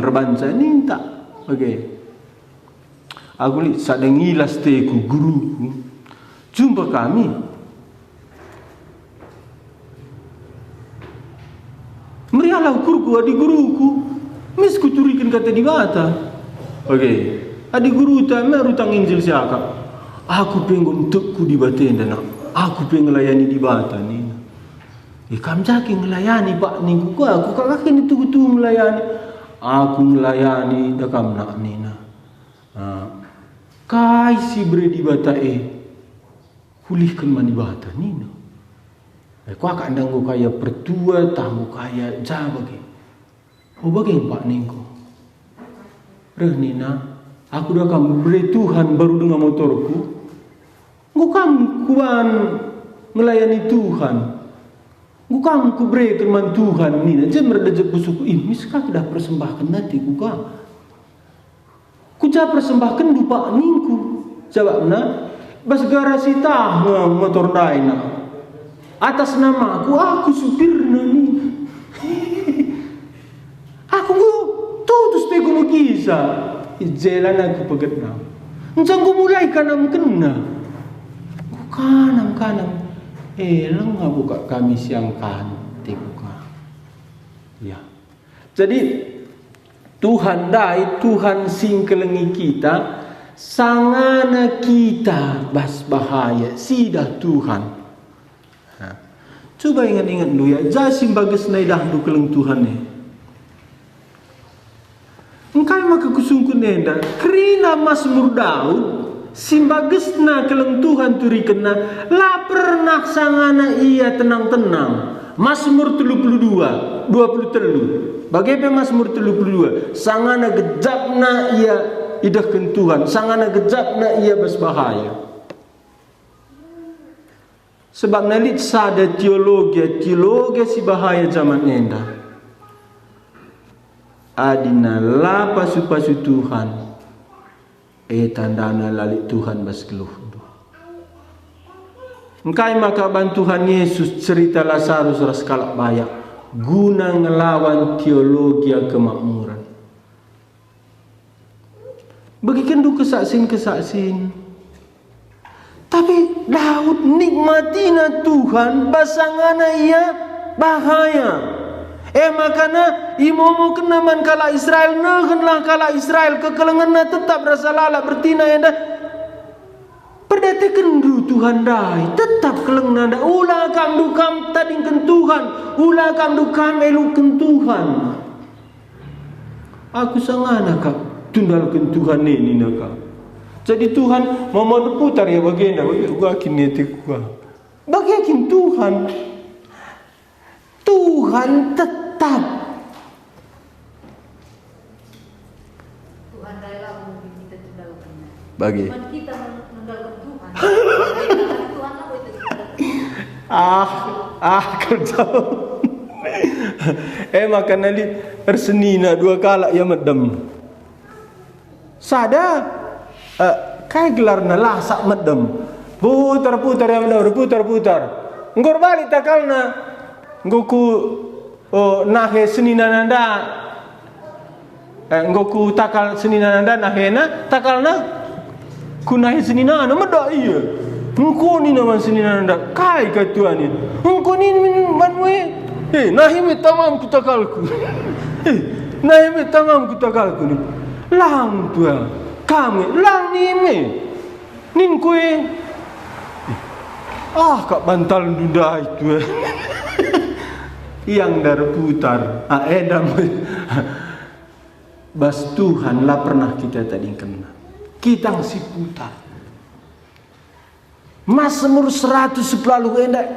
rebanca ninta. Okay. Aku li sadang ngilas teku guru. Jumpa kami. Merialah ukurku adi guruku. Mis kuturikan kata di bata. Okay. Adi guru ta merutang injil siaka. Aku pengen tekku di batenda nak. Aku pengen layani di bata ni. Kam jaki ngelayani pak niku aku kakak ini tuh melayani. Aku melayani dakam nak nina. Kai si bredi bata pulihkan mani bata nina. Kau akan danggu kaya pertua tamu kaya jabagi. Oh bagi pak niku. Reh nina, aku dah kam beri Tuhan baru dengan motorku. Ngukam kuan melayani Tuhan. Ngukam ku beri firman Tuhan nina. Jangan berdajak busuku ini. Miskah dah persembahkan nanti kukam. Kuja persembahkan dupa ningku. Jawabna, bas garasi tah motor daina. Atas nama aku supirna ni. Aku tutus tegu lukisa. Jalan aku pegetnam. Encang ku mulai kanam kena. Kanam. Lang nga buka kami siyang kanti buka. Ya. Jadi Tuhan dai, Tuhan singkelengi kita, sangana kita bas bahaya, sidah Tuhan. Coba ingat-ingat dulu ya, jasim bagus naidah du keleng Tuhan ni. Engkai maka kusungkun nenda, kerina Mazmur Daud, simbagesna keleng Tuhan turi kena, la pernah sangana ia tenang-tenang. Mazmur 32, 23. Bagaimana Mazmur 32? Sangana gejapna ia idahkan Tuhan, sangana gejapna ia berbahaya. Sebab nalit sada teologi si bahaya zaman enda. Adina la pasu-pasu Tuhan. Tandana lalik Tuhan baskeluh. Engkai maka bantuhan Yesus cerita Lazarus ras kalak bayak guna ngelawan teologi kemakmuran. Bagikan du kesaksin. Tapi Daud nikmatina Tuhan basangana ia bahaya. Makana imomo kenaman kala Israel nehenlah kala Israel kekelenganna tetap rasa lala bertina enda. Perdatekan du Tuhan dai tetap keleng nanda ulah kam dukam tadingkan Tuhan ulah kam dukam elukan Tuhan. Aku sangana kak tundalkan Tuhan ini nakak. Jadi Tuhan mau putar ya bagenda bagi kini tikwa. Bagi Tuhan tetap bagi. Cuman kita mendalam Tuhan. Tuhan apa itu? Kerja. Makan nali ersenina dua kala ya medem. Sada kai gelarna lasak medem. Putar-putar ya medem, putar-putar. Ngor balik takalna. Ngoku nahe senina nanda. Ngoku takal senina nanda nahena takalna kunahe senina na meda iya. Engko ni naman senina nanda kai ka tuani. Engko ni manwe. Nahi me tamam ku takalku. Nahi me tamam ku takalku ni. Lang tua. Kami lang ni me. Nin kue. Kak bantal duda itu. Yang darputar. Edam. Bas Tuhan lah pernah kita tadi kena. Kita si putar. Mazmur 110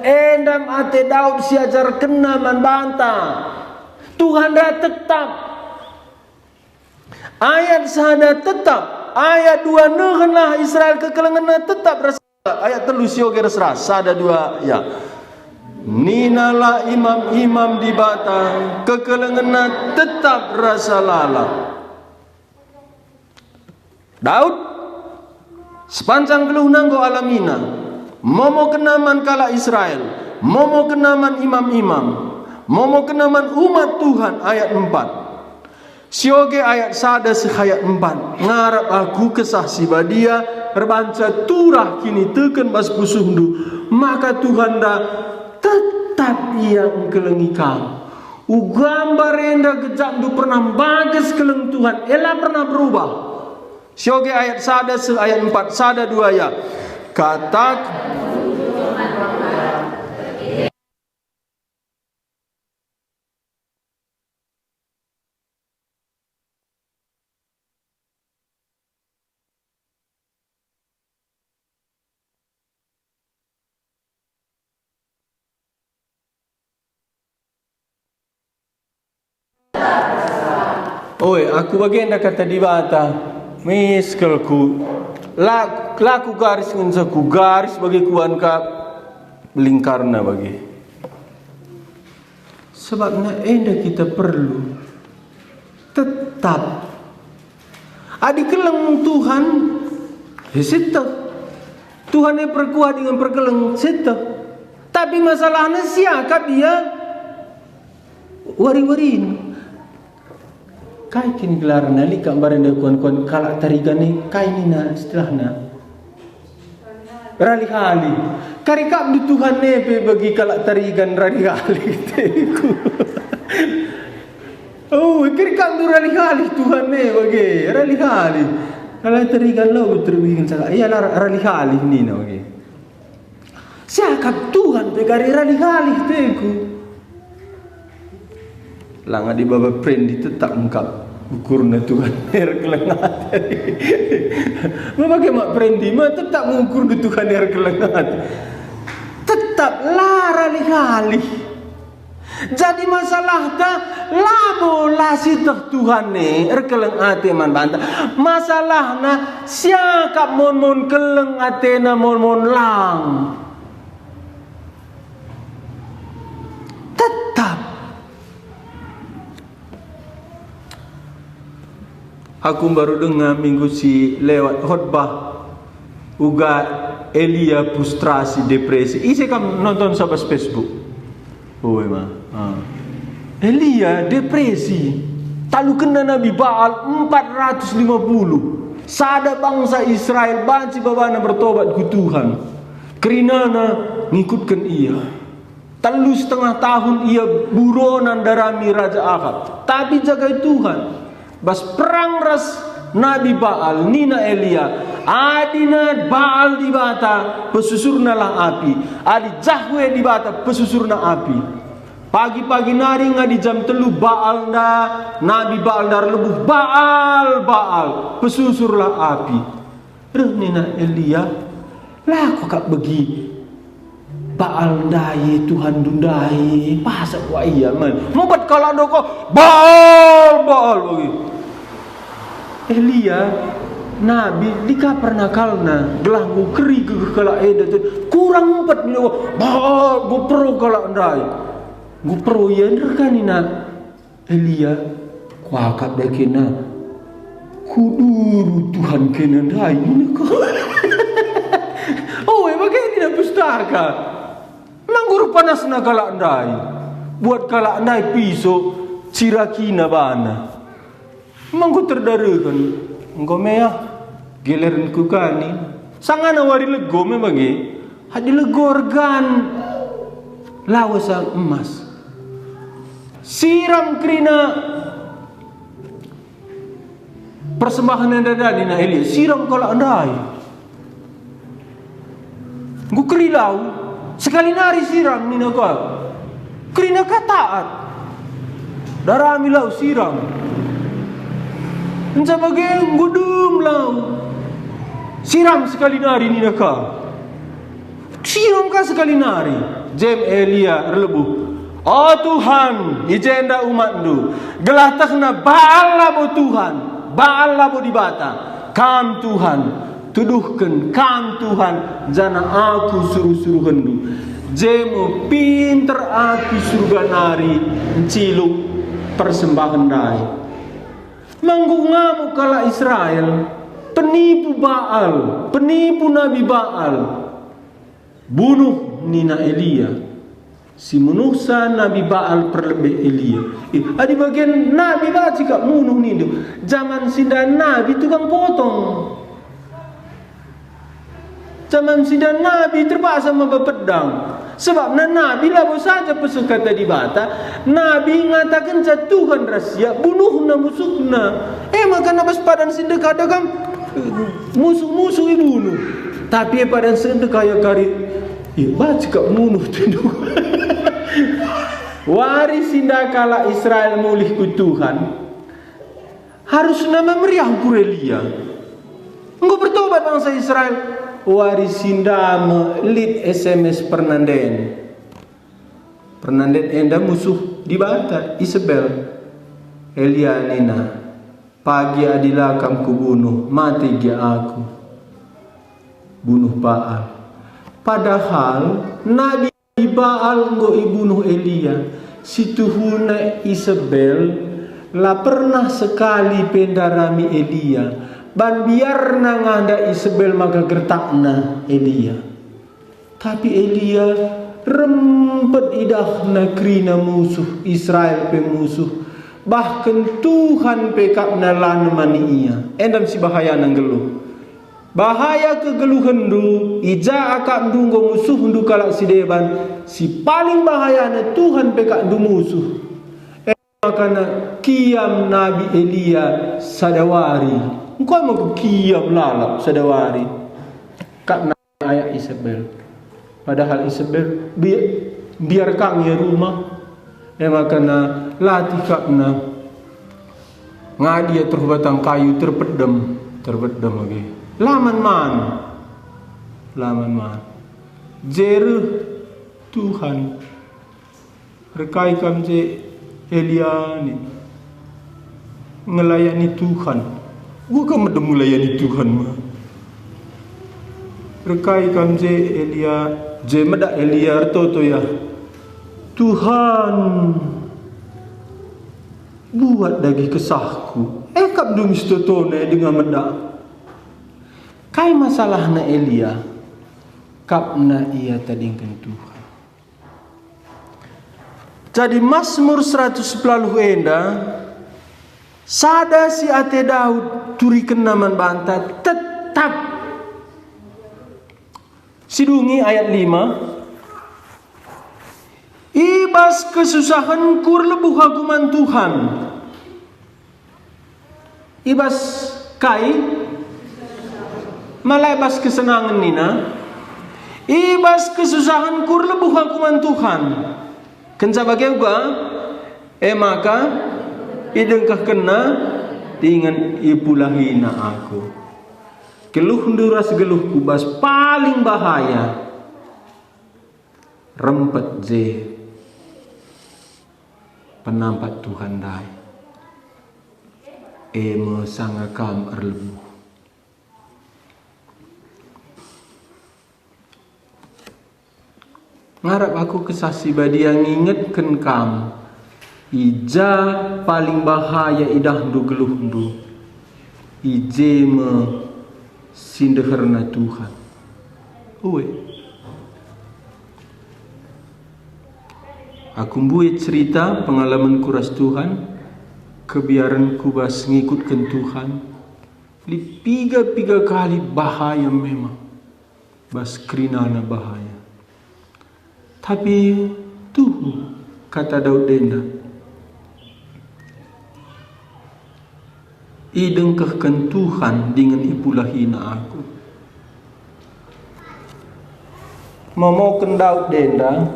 endam ate Daud si ajar kena man banta. Tuhan dah tetap. Ayat sana tetap. Ayat 2 nehenlah Israel kekelengan tetap rasa. Ayat 3 sioge rasa. Sada 2 ya. Ninalah imam-imam di bata kekelengan tetap rasa lala. Daud sepanjang keluhunan go alamina momo kenaman kala Israel, momo kenaman imam-imam, momo kenaman umat Tuhan. Ayat 4 sioge ayat sada ayat 4 ngarap aku kesah sibadia berbanca turah kini teken bas pusuhdu maka Tuhan dah tetap yang kelengi kau ugambar enda gejak du pernah bagus keleng Tuhan elah pernah berubah. Sioge ayat sada ayat 4 sada 2 ya. Katak aku bagian dah kata di bata. Miskelku laku garis ngunsaku garis bagi kuan ka lingkarna bagi sebabnya kita perlu tetap adi keleng Tuhan sita Tuhan yang perkuat dengan perkeleng sita tapi masalahnya siapa dia wari-warin kai kini gelar nali gambaran dah kuan-kuan kalak tarigane kai nina setelahna rali hali karikap di Tuhan nepe bagi kalak tarigan rali hali teku karikap di rali hali Tuhan ne bagi rali hali kalak tarigan lo terbikin salah iya rali hali nina bagi siakap Tuhan begari rali hali teku langa di baba prendi tetap engkap ukurna Tuhan kelengat. Memakai mak prendi mah tetap mengukur di Tuhan kelengat. Tetap lara lihalih. Jadi masalah ta labo lasi Tuhan ni keleng ate man banta. Masalahna siakap mon keleng atena mon lang. Tetap aku baru dengar minggu si lewat khotbah uga Elia frustrasi depresi. Isi kamu nonton sabas Facebook. Elia depresi. Talu kena Nabi Baal 450. Sada bangsa Israel banci babana bertobat ku Tuhan. Kerinana ngikutkan ia. Talu setengah tahun ia buronan darami Raja Ahab. Tapi jagai Tuhan. Bas perang ras Nabi Baal nina Elia adina Baal di bata pesusurna lang api adi Jahwe di bata pesusurna api pagi-pagi nari ngadi jam 3 Baal da Nabi Baal dar lebuh Baal pesusurlah api nina Elia lah kok kak begi Baal dai Tuhan dundai pasak wa iya man membuat kalau doko Baal bagi Elia Nabi dika pernah kalna gelah gu keri ke kala eda tu kurang 4 milo bah gu pro kala ndai gu pro ya nderkanina Elia kuakap dekena kuduru Tuhan kena ndai ni ko oh bagaimana tidak pustaka mangguru panas na kala ndai buat kala ndai piso cirakina bana manggu terdarekan engko mea geleran ku kani sangana wari lego memang hadi lego organ lawasa emas siram krina persembahan yang dadani na Elia siram kala andai gu krilau sekali nari siram nina ko krina kataat darami lau siram enca bagai gudum lau siram sekali nari ni naka siram ka sekali nari jem Elia relebu oh Tuhan ijenda umatmu gelah takna Baal labo Tuhan Baal labo dibata kam Tuhan tuduhkan kam Tuhan jana aku suruh-suruh hendu jemu pinter aku surga nari ciluk persembahan dai manggungamu kala Israel penipu Baal, penipu Nabi Baal bunuh nina Elia si menusa Nabi Baal perlebih Elia adi bagian Nabi Baal jika bunuh nina zaman sindan Nabi tukang potong zaman sindan Nabi terpaksa membawa pedang sebab Nabi labo saja pesuka tadi bata Nabi ngatakan Tuhan rahasia bunuh na musuhna maka nabas padan sinda kadang musuh-musuh bunuh tapi padan sinda kaya kari baca kak bunuh tu waris sinda kala Israel mulih ku Tuhan harus nama meriah ku Elia engkau bertobat bangsa Israel warisinda lead SMS Pernanden enda musuh dibata Isabel Elia nina pagi adilakam ku bunuh mati dia aku bunuh Baal padahal Nabi Baal ngo ibunuh Elia si tuhuna Isabel la pernah sekali pendarami Elia ban biarna nganda Isabel maka gertakna Elia tapi Elia rempet idahna krina musuh Israel pemusuh bahkan Tuhan pekapna lan mani ia endam si bahaya nang geluh bahaya kegeluhan du ija akak ndunggo musuh ndu kala si deban si paling bahaya na Tuhan pekak ndu musuh makana kiam Nabi Elia sadawari engkau mau kiam lalap sadawari kak ayah Isabel padahal Isabel biar kang ya rumah makana latih kakna ngadia terbatang kayu terpedem lagi laman man jeruh Tuhan rekai kam je Elia ni ngelayani Tuhan gua kan medem melayani Tuhan mah rekai kam je Elia je meda Elia toto ya Tuhan buat dagi kesahku kap dumis totone dengan meda kai masalah na Elia kapna ia tadingkan Tuhan jadi Mazmur 110 enda sada si ate Daud turiken naman banta tetap sidungi ayat 5 ibas kesusahan kur lebuh haguman Tuhan ibas kai malebas kesenangan nina ibas kesusahan kur lebuh haguman Tuhan kenca bagaiga maka idengkah kena dengan ipulahina aku keluh nduras geluh kubas paling bahaya rempet je penampat Tuhan dai sangakam erlebu Ngarap aku kesaksi badia ngingetkan kamu. Ija paling bahaya idah du geluh du. Ije me sindeherna Tuhan. Uwe. Aku buat cerita pengalaman kuras Tuhan. Kebiaran ku bas ngikutkan Tuhan. Li piga kali bahaya memang. Bas kerinana bahaya. Tapi tuh kata Daud Denda, idengkahkan Tuhan dengan ipulahina aku. Memoken Daud Denda,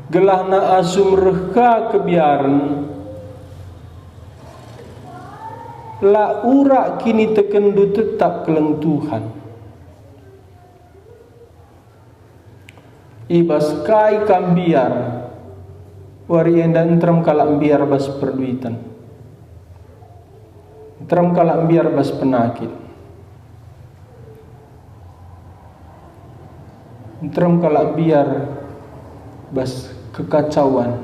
gelahna asum reka kebiaran, la urak kini tekendu tetap keleng Tuhan. Ibas kai kambiar wari enda entram kalak biar bas perduitan, entram kalak biar bas penakit, entram kalak biar bas kekacauan.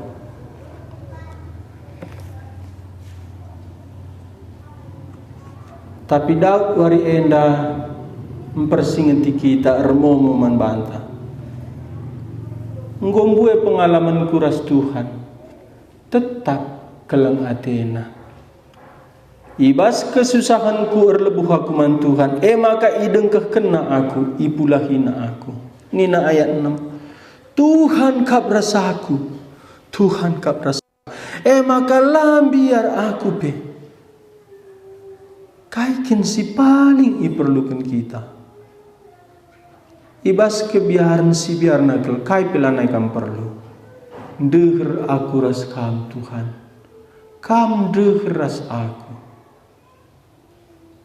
Tapi Daud wari enda mempersingeti kita ermomo man bantah. Ngombue pengalaman kuras Tuhan tetap keleng Athena. Ibas kesusahanku erlebuh aku man Tuhan, maka idengkah kena aku, ipulahina aku. Nina ayat 6. Tuhan kap rasaku, Tuhan kap rasaku. Maka lambiar aku pe. Kaikin si paling iperlukan kita. Ibas kebiaran si biar nakel kai pelanai kam perlu. Deher aku ras kam Tuhan. Kam deher ras aku.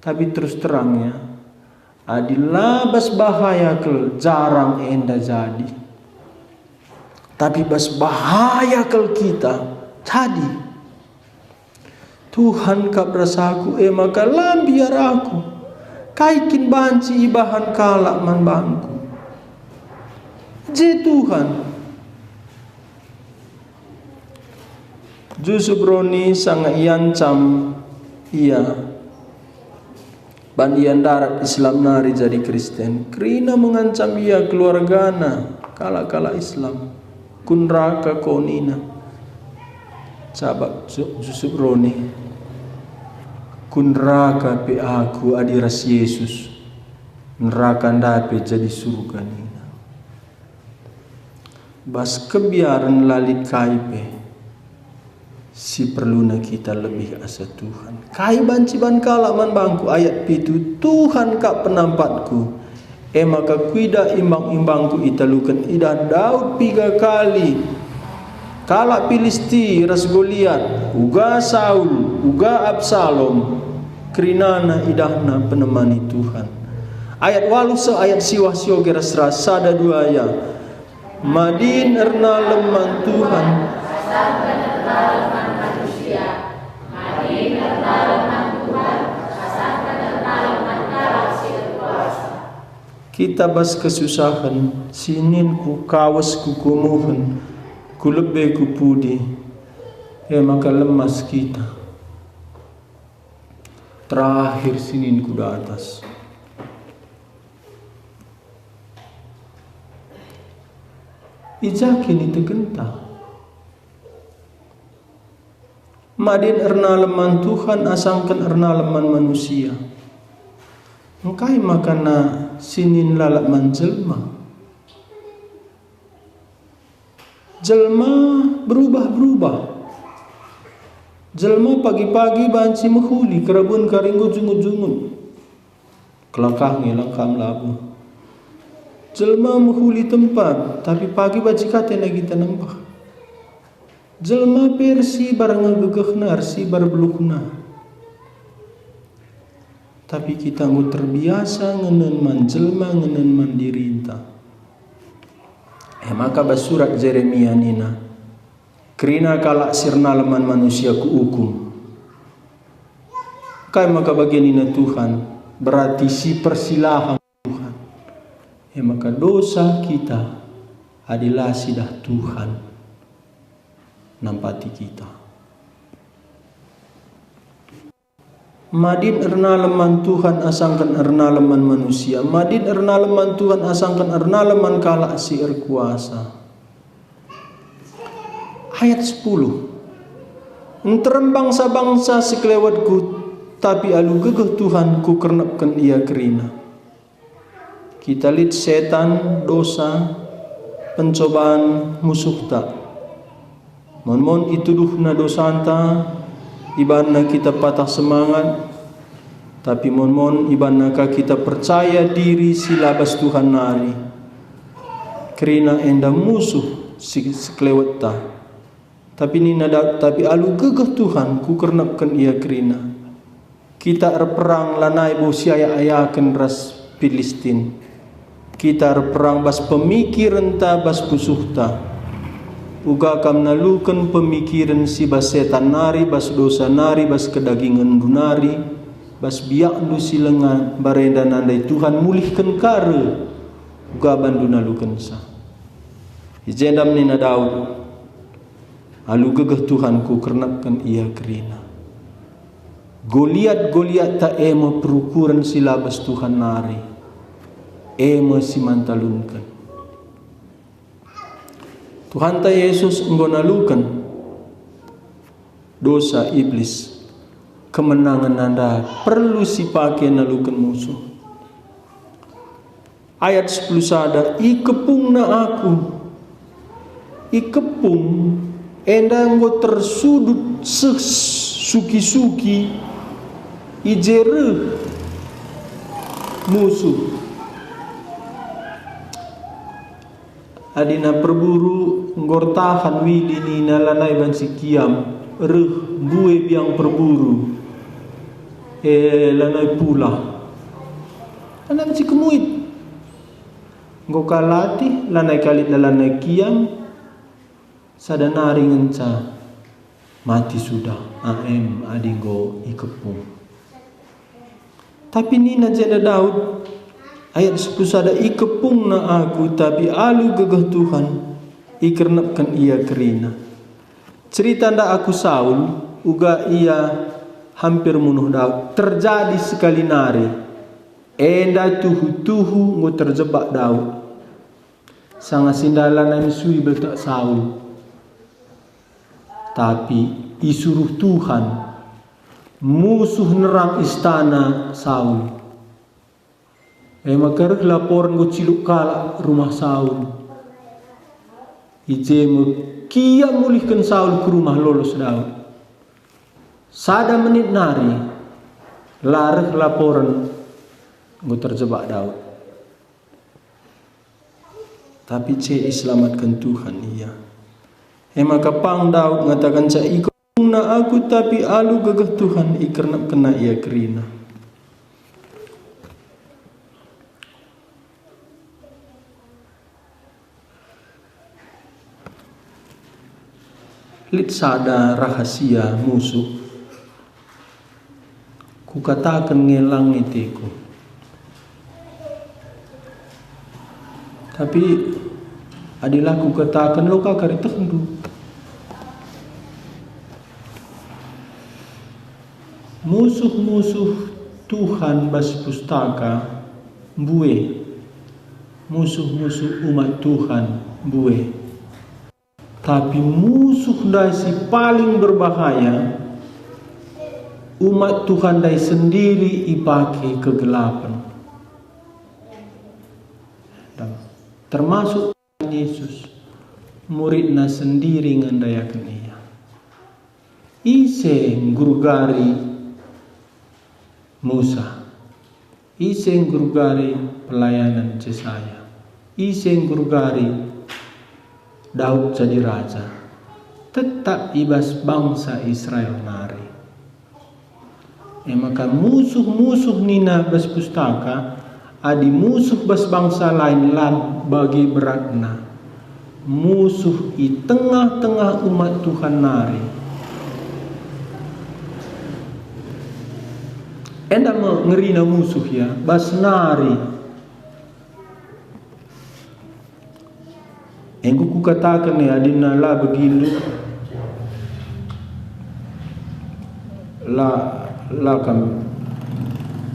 Tapi terus terangnya, adilah bas bahaya kel jarang enda jadi. Tapi bas bahaya kel kita jadi. Tuhan kap rasaku, maka lambiar aku. Kaikin banci ibahan kalak man bangku. Je Tuhan. Jusuf Roni sangat iancam ia bandian darat Islam nari jadi Kristen. Kerina mengancam ia keluargana kala Islam. Kunraka konina. Sabab Jusuf Roni. Kunraka pe aku adiras Yesus. Neraka ndape jadi surga ni. Bas kebiaran lalit kaipe si perluna kita lebih asa Tuhan. Kai banci ban kala man bangku ayat pitu Tuhan kak penampatku. Maka kuida imbang-imbangku italukan ida Daud 3 kali. Kala Filisti ras Goliat, uga Saul, uga Absalom. Kerinana idahna penemani Tuhan. Ayat walu se ayat siwah sioge ras sada 2 ya. Madin erna lemang Tuhan, Asalkan erna lemang manusia. Madin erna lemang Tuhan, asalkan erna lemang Allah si berkuasa. kita bas kesusahan, sinin ku kawas ku kumuhan, ku lebih ku pudi, maka lemas kita. Terakhir sinin ku di atas. Ijakin itu genta. Madin erna leman Tuhan, asangkan erna leman manusia. Engkai makana sinin lalak man jelma. Jelma berubah-berubah. Jelma pagi-pagi banci menghuli kerabun karinggo jungut-jungut. Kelakah ngelangkam labu. Jelma menghuli tempat, tapi pagi baci kate lagi tanambah. Jelma persi barang gegehna, arsi barbelukna. Tapi kita ngu terbiasa ngenen man jelma, ngenen man dirinta. Maka basurat Jeremia nina. Kerina kalak sirna leman manusia ku hukum. Kai maka bagian nina Tuhan berarti si persilahang. Maka dosa kita adalah sidah Tuhan nampati kita. Madin erna leman Tuhan asangkan erna leman manusia. Madin erna leman Tuhan asangkan erna leman kala si erkuasa. Ayat 10. Enterem bangsa-bangsa sekelewatku, tapi alu gegeh Tuhan ku kernapkan ia kerina. Kita lihat setan, dosa, pencobaan musuh tak. Mon ituduhna dosanta, ibana kita patah semangat, tapi mon ibana kita percaya diri silabas Tuhan nari. Kerina enda musuh sekelewat ta. Tapi tapi alu gegeh Tuhan ku kernapkan ia kerina. Kita perang lanai bosiaya ayaken ras Filistin. Kita perang bas pemikiran ta bas pusuh ta. Uga kam nalukan pemikiran si bas setan nari, bas dosa nari, bas kedagingan dunari, bas biak du silengan barenda nandai Tuhan mulihkan kare. Uga bandu nalukan sa. Ijendam nina Daud. Alu gegeh Tuhan ku kernapkan ia kerina. Goliat tak ema perukuran silabas Tuhan nari. Ema simantalunkan. Tuhan ta Yesus nggonalukan dosa iblis. Kemenangan anda perlu sipake nalukan musuh. Ayat 10 sada, ikepung na aku. Ikepung enda nggo tersudut suki-suki ijere musuh. Adina perburu ngortahan widini nalanai bansi kiam buwe biang perburu lanai pula lanai bansi kemuit ngokalati lanai kalit lanai kiam sadanari ngenca mati sudah am adinggo ikepung. Tapi nina jeda Daud ayat 10 sada ikepung na aku, tapi alu gegeh Tuhan ikernapkan ia kerina. Cerita nda aku Saul uga ia hampir munuh Daud. Terjadi sekali nari enda tuhu ngo terjebak Daud. Sanga sindalan sui betak Saul. Tapi disuruh Tuhan musuh nerang istana Saul. Maka laporan go ciluk kala rumah Saul. Ijeme kia mulihkan Saul ke rumah lolos Daud. Sada menit nari lareh laporan go terjebak Daud. Tapi selamatkan Tuhan ia. Maka pang Daud ngatakan ca ikung na aku, tapi alu gegeh Tuhan ikernap kena ia kerina. Lit sada rahasia musuh. Ku katakan ngelang itiku. Tapi adilah ku katakan lo kakari tendu. Musuh-musuh Tuhan bas pustaka buwe. Musuh-musuh umat Tuhan buwe. Tapi musuh dai si paling berbahaya umat Tuhan dai sendiri ipake kegelapan. Termasuk Yesus muridna sendiri ngandayakan ia. Ise gurugari Musa, ise gurugari pelayanan Yesaya, ise gurugari Daud jadi raja, tetap ibas bangsa Israel nari. Maka musuh-musuh nina bas pustaka adi musuh bas bangsa lain lan bagi beratna. Musuh i tengah-tengah umat Tuhan nari. Enda ngerina musuh ya, bas nari. Engko ku katakan ya adina la begilu la kami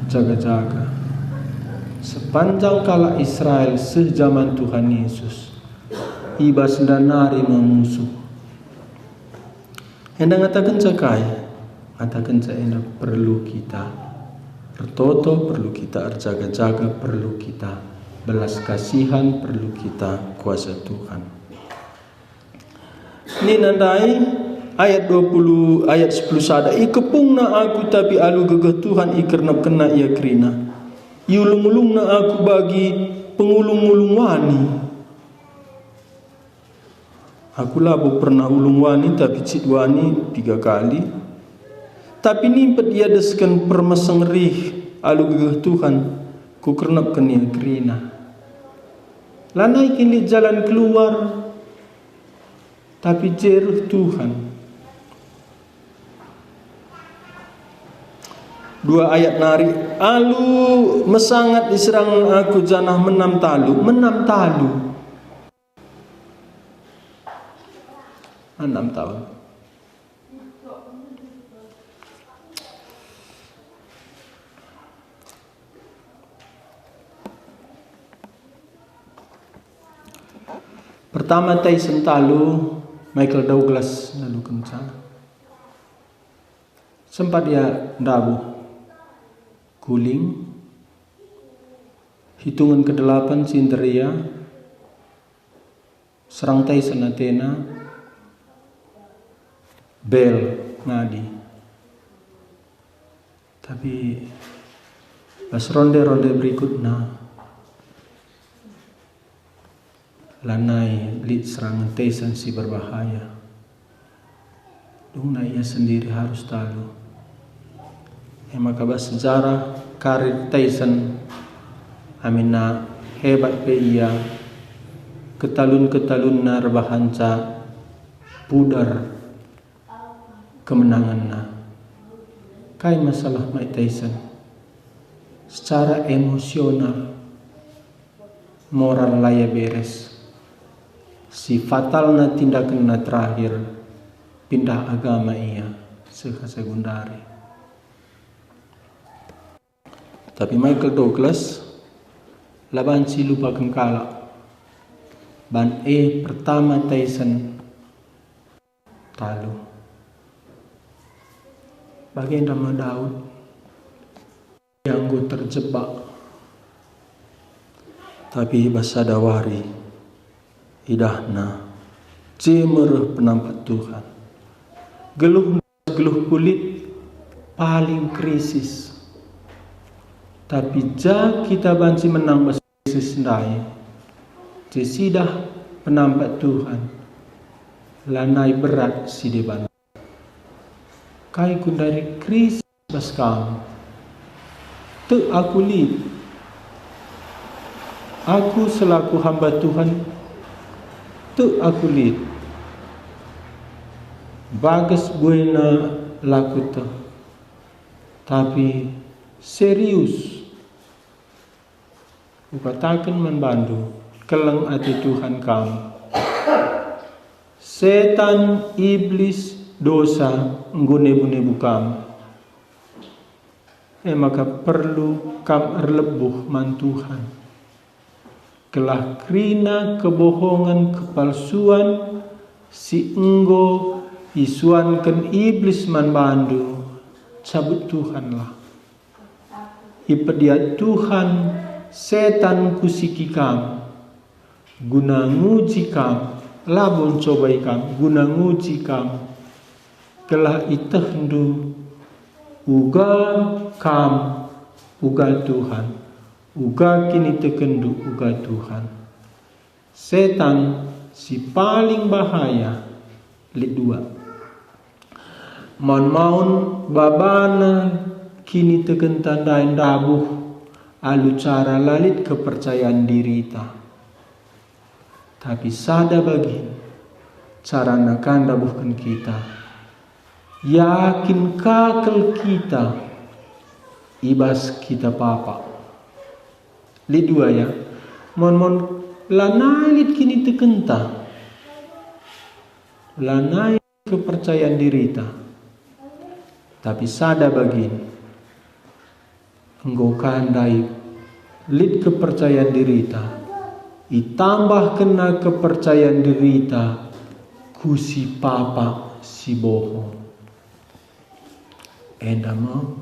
jaga-jaga sepanjang kala Israel sejaman Tuhan Yesus ibas danari memusuh. Endang ngatakan cakai, ngatakan enda perlu kita bertoto, perlu kita jaga-jaga, perlu kita belas kasihan, perlu kita kuasa Tuhan. Ini nandai ayat 20 ayat 10 sada ikepungna aku tapi alu gegeh Tuhan ikernap kena ia kerina iulung-ulungna aku bagi pengulung-ulung wani. Aku labu pernah ulung wani tapi cit wani 3 kali. Tapi nimpet dia deskan permasang rih alu gegeh Tuhan ku kernap kena ia kerina. Lanai kini jalan keluar tapi jeruh Tuhan. 2 ayat nari alu mesangat diserang aku janah menam talu 6 tahun. Pertama Tyson talu Michael Douglas lalu kencang sempat dia ndabuh guling hitungan ke-8 Cinderia serang Tyson Athena Bell ngadi. Tapi pas ronde-ronde berikutnya lanai lead serangan Tyson si berbahaya. Dungna ia sendiri harus tahu. Maka bahas sejarah karir Tyson amina hebat pe ia ketalun na rebahanca pudar kemenangan na kai masalah Mike Tyson secara emosional moral laya beres si fatal na tindakan na terakhir pindah agama ia sekundari. Tapi Michael Douglas laban si lupa kengkala ban pertama Tyson talu bagian nama Daud yang gue terjebak tapi bahasa dawari idahna cemerah penampak Tuhan geluh kulit paling krisis. Tapi ja kita banci menang bahasa krisis ndai jesidah penampak Tuhan lanai berat si deban kai kun dari krisis bas kam tu aku lid aku selaku hamba Tuhan tu aku lid bagus buena laku tu tapi serius katakan membantu keleng hati Tuhan kamu setan iblis dosa ngune-ngune kamu maka perlu kam erlebuh man Tuhan kelah krina kebohongan kepalsuan si enggo isuankan iblis man bandu cabut Tuhanlah ipedia Tuhan setan kusiki kam guna nguji kam labun cobai kam guna nguji kam kelah itahdu uga kam uga Tuhan uga kini tekendu uga Tuhan setan si paling bahaya lid 2 maun babana kini teken tandain dabuh alu cara lalit kepercayaan diri ta. Tapi sada bagi cara nakan dabuhkan kita. Yakin kakel kita ibas kita papa. Li 2 ya. Mon Lanalit kini tekenta. Lanai kepercayaan diri ta. Tapi sada bagin. Engkau kandai lit kepercayaan diri ta. Itambah kena kepercayaan diri ta. Ku si papa si bohong. Enda mau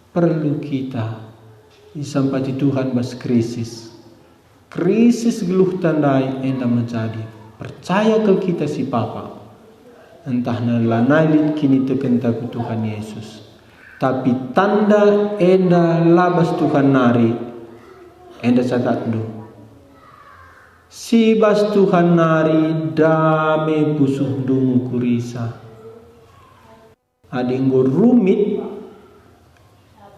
perlu kita disampati Tuhan bas krisis. Krisis geluh tandai enda menjadi percaya ke kita si papa. Entah na lanalit kini tekenta ku Tuhan Yesus. Tapi tanda enda labas Tuhan nari enda catat du. Si bas Tuhan nari dame pusuh dungu kurisa. Adinggo rumit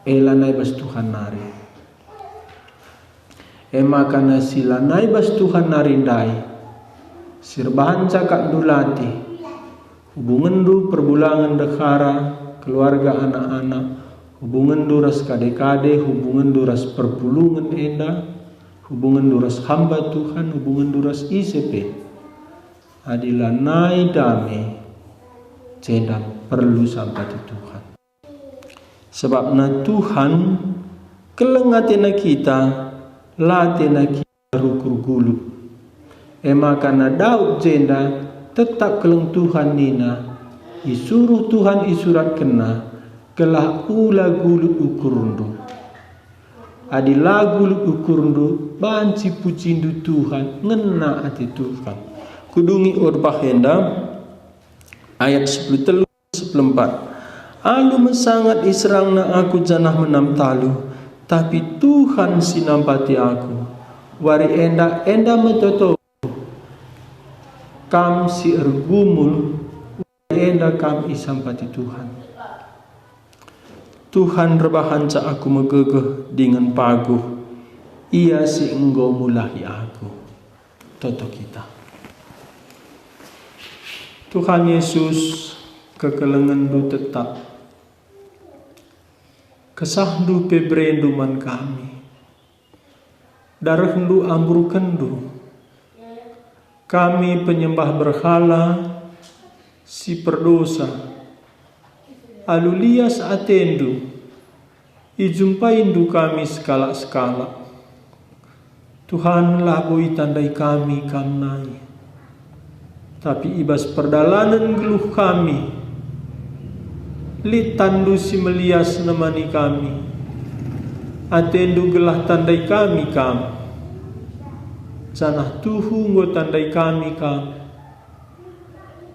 elanai bas Tuhan nari. Makana silanai bas Tuhan nari dai. Sirbahan cakak dulati. Hubungan du perbulangan dekara, keluarga anak-anak, hubungan du ras kade-kade, hubungan du ras perpulungan enda, hubungan du ras hamba Tuhan, hubungan du ras ICP. Adilah nai dame, cendam perlu sampai Tuhan. Sebab na Tuhan kelengatena kita, latena kita rukur gulu. Makana Daud jenda tetap keleng Tuhan nina isuruh Tuhan isurat kena kelah ula gulut ukurundu adi lagu ukurundu banci pucindu Tuhan ngena ati Tuhan kudungi orbah henda ayat 10 14 alu mesangat israng na aku janah menam talu tapi Tuhan sinampati aku wari enda metoto kam si ergumul enda kam isampati Tuhan. Tuhan rebahan ca aku megegeh dengan paguh. Ia si engkau mulahi aku. Toto kita. Tuhan Yesus kekelengan du tetap. Kesah du pebrendu man kami. Darah du ambrukan du. Kami penyembah berhala, si perdosa, alulias atendu, ijumpaindu kami skala-skala. Tuhan labui tandai kami kamnai, tapi ibas perdalanan geluh kami, litandu si melias nemani kami, atendu gelah tandai kami kam. Sanah tuhu ngo tandai kami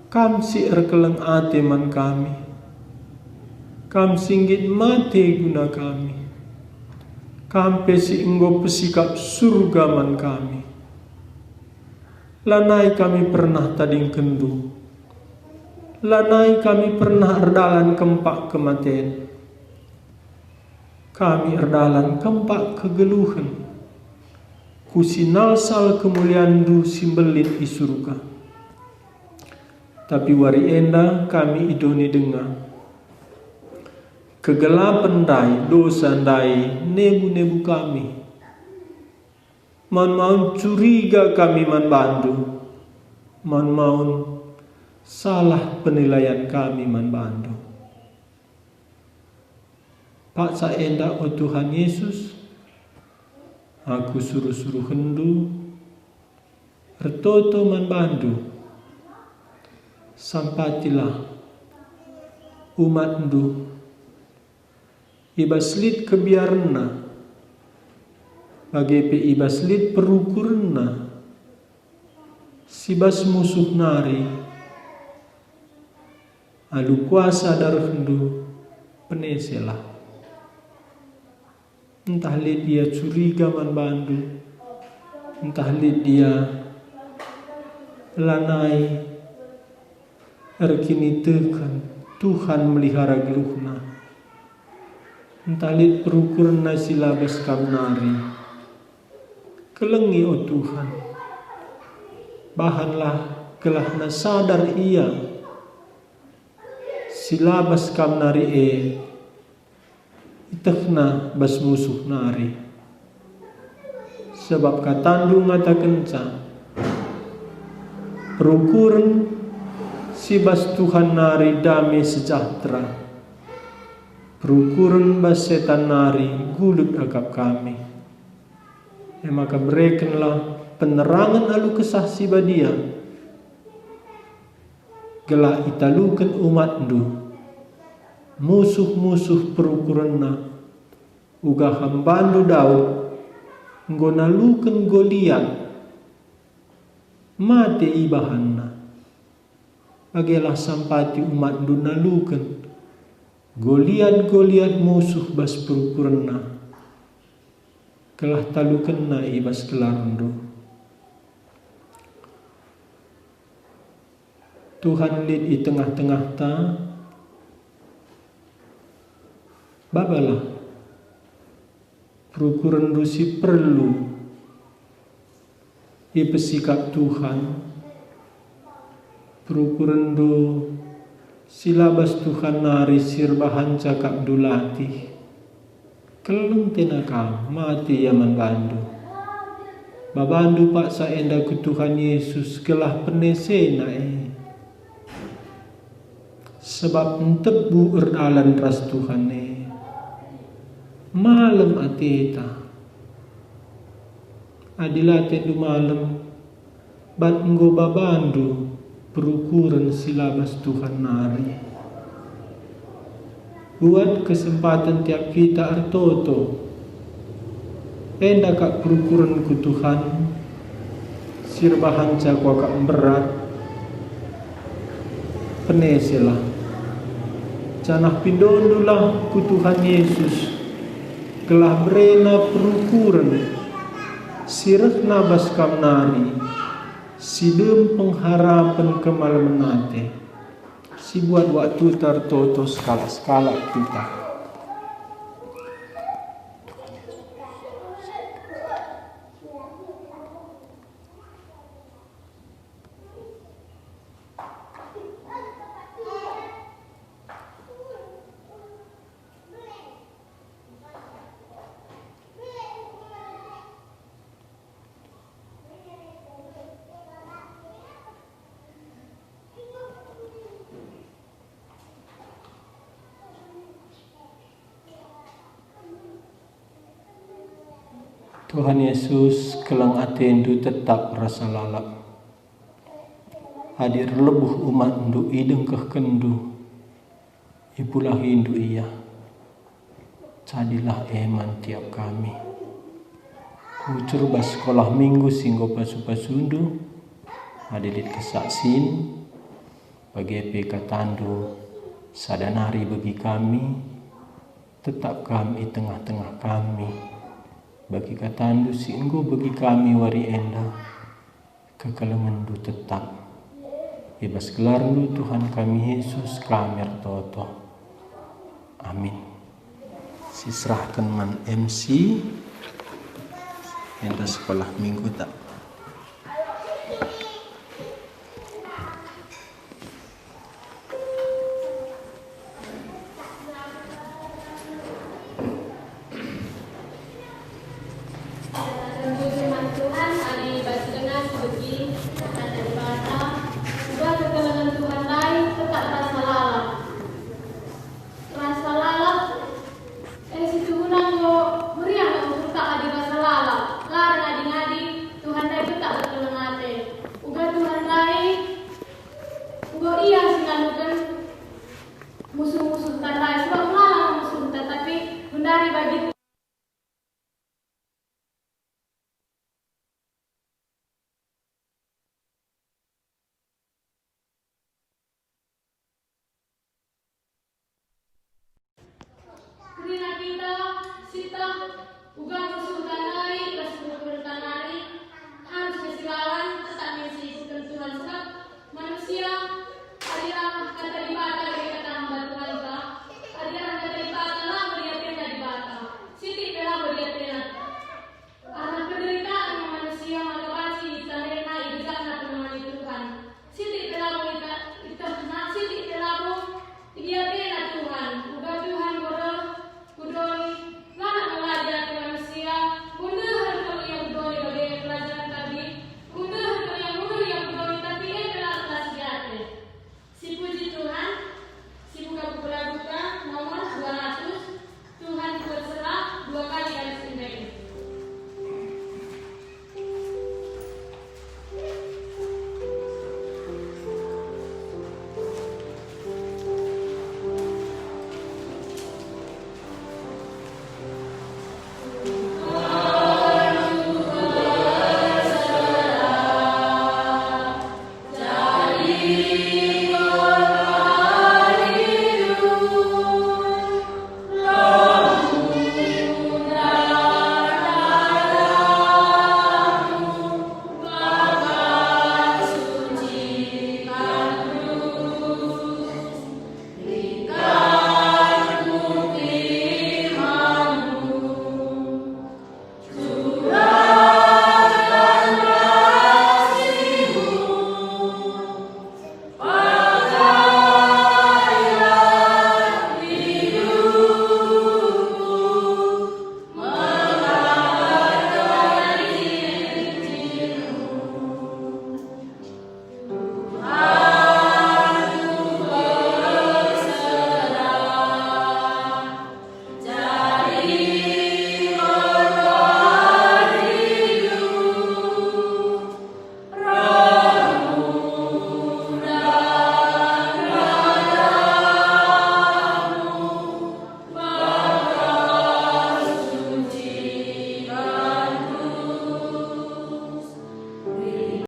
kam si erkeleng ate man kami kam singgit mate guna kami kam pesi enggo pesikap surga man kami lanai kami pernah tading kendu lanai kami pernah erdalan kempak kematian kami erdalan kempak kegeluhan kusinal sal kemuliaan du simbelit di surga. Tapi wari enda kami idoni dengar. Kegelapan dai, dosa dai, nebu-nebu kami. Man maun curiga kami man bandu. Man maun salah penilaian kami man bandu. Pak sa enda o Tuhan Yesus. Aku suruh-suruh hendu Retoto man bandu Sampatilah umat hendu Ibaslit kebiarna Bagepe ibaslit perukurna Sibas musuh nari Alu kuasa darah hendu Peneselah entah lid dia curiga man bandu, entah lid dia lanai erkini tekan Tuhan melihara geluhna, entah lid perukurna silabas kamnari, kelengi o Tuhan, bahanlah kelahna sadar ia, silabas kamnari itakna bas musuh nari Sebab katandu ngata kenca perukuran si bas Tuhan nari damai sejahtera, perukuran bas setan nari gulut agap kami. Maka berikanlah penerangan alu kesah si badia, gelak italukan umat du musuh-musuh perukuranna, uga hambandu Daud nggonalukan Goliat mate ibahanna. Bagelah sampati umat du nalukan Goliat musuh bas perukuranna, kelah talukan na ibas kelarundu. Tuhan lid di tengah-tengah ta, babalah perukuran dusi perlu ipesikap Tuhan, perukuran du silabas Tuhan nari sirbahan cakap dulatih kelung tenakam mati yaman bandu babandu pak saenda ku Tuhan Yesus kelah penesena sebab entebu erdalan ras Tuhan malam ateta adilate du malam bat enggo babandu perukuran silabas Tuhan nari. Buat kesempatan tiap kita artoto enda kak perukuran ku Tuhan sirbahan cakwa kak berat peneselah canah pindondulah ku Tuhan Yesus kelah berena perukuran sirahna baskam nari sidem pengharapan kemalmenate si buat waktu tertoto skala-skala kita. Tuhan Yesus kelang atendu tetap rasa lalap. Hadir lebuh umat ndu ideng keh kendu. Ipulah hindu iya. Cadilah eman tiap kami. Ucur bas sekolah minggu singgo pasu-pasundu. Hadilit kesaksin. Bagi PK tandu. Sadanari bagi kami. Tetap kami tengah-tengah kami. Bagi katandu si enggo bagi kami wari enda kekalengandu tetap bebas kelarndu Tuhan kami Yesus kami toto. Amin. Sisrahkan man MC enda sekolah minggu tak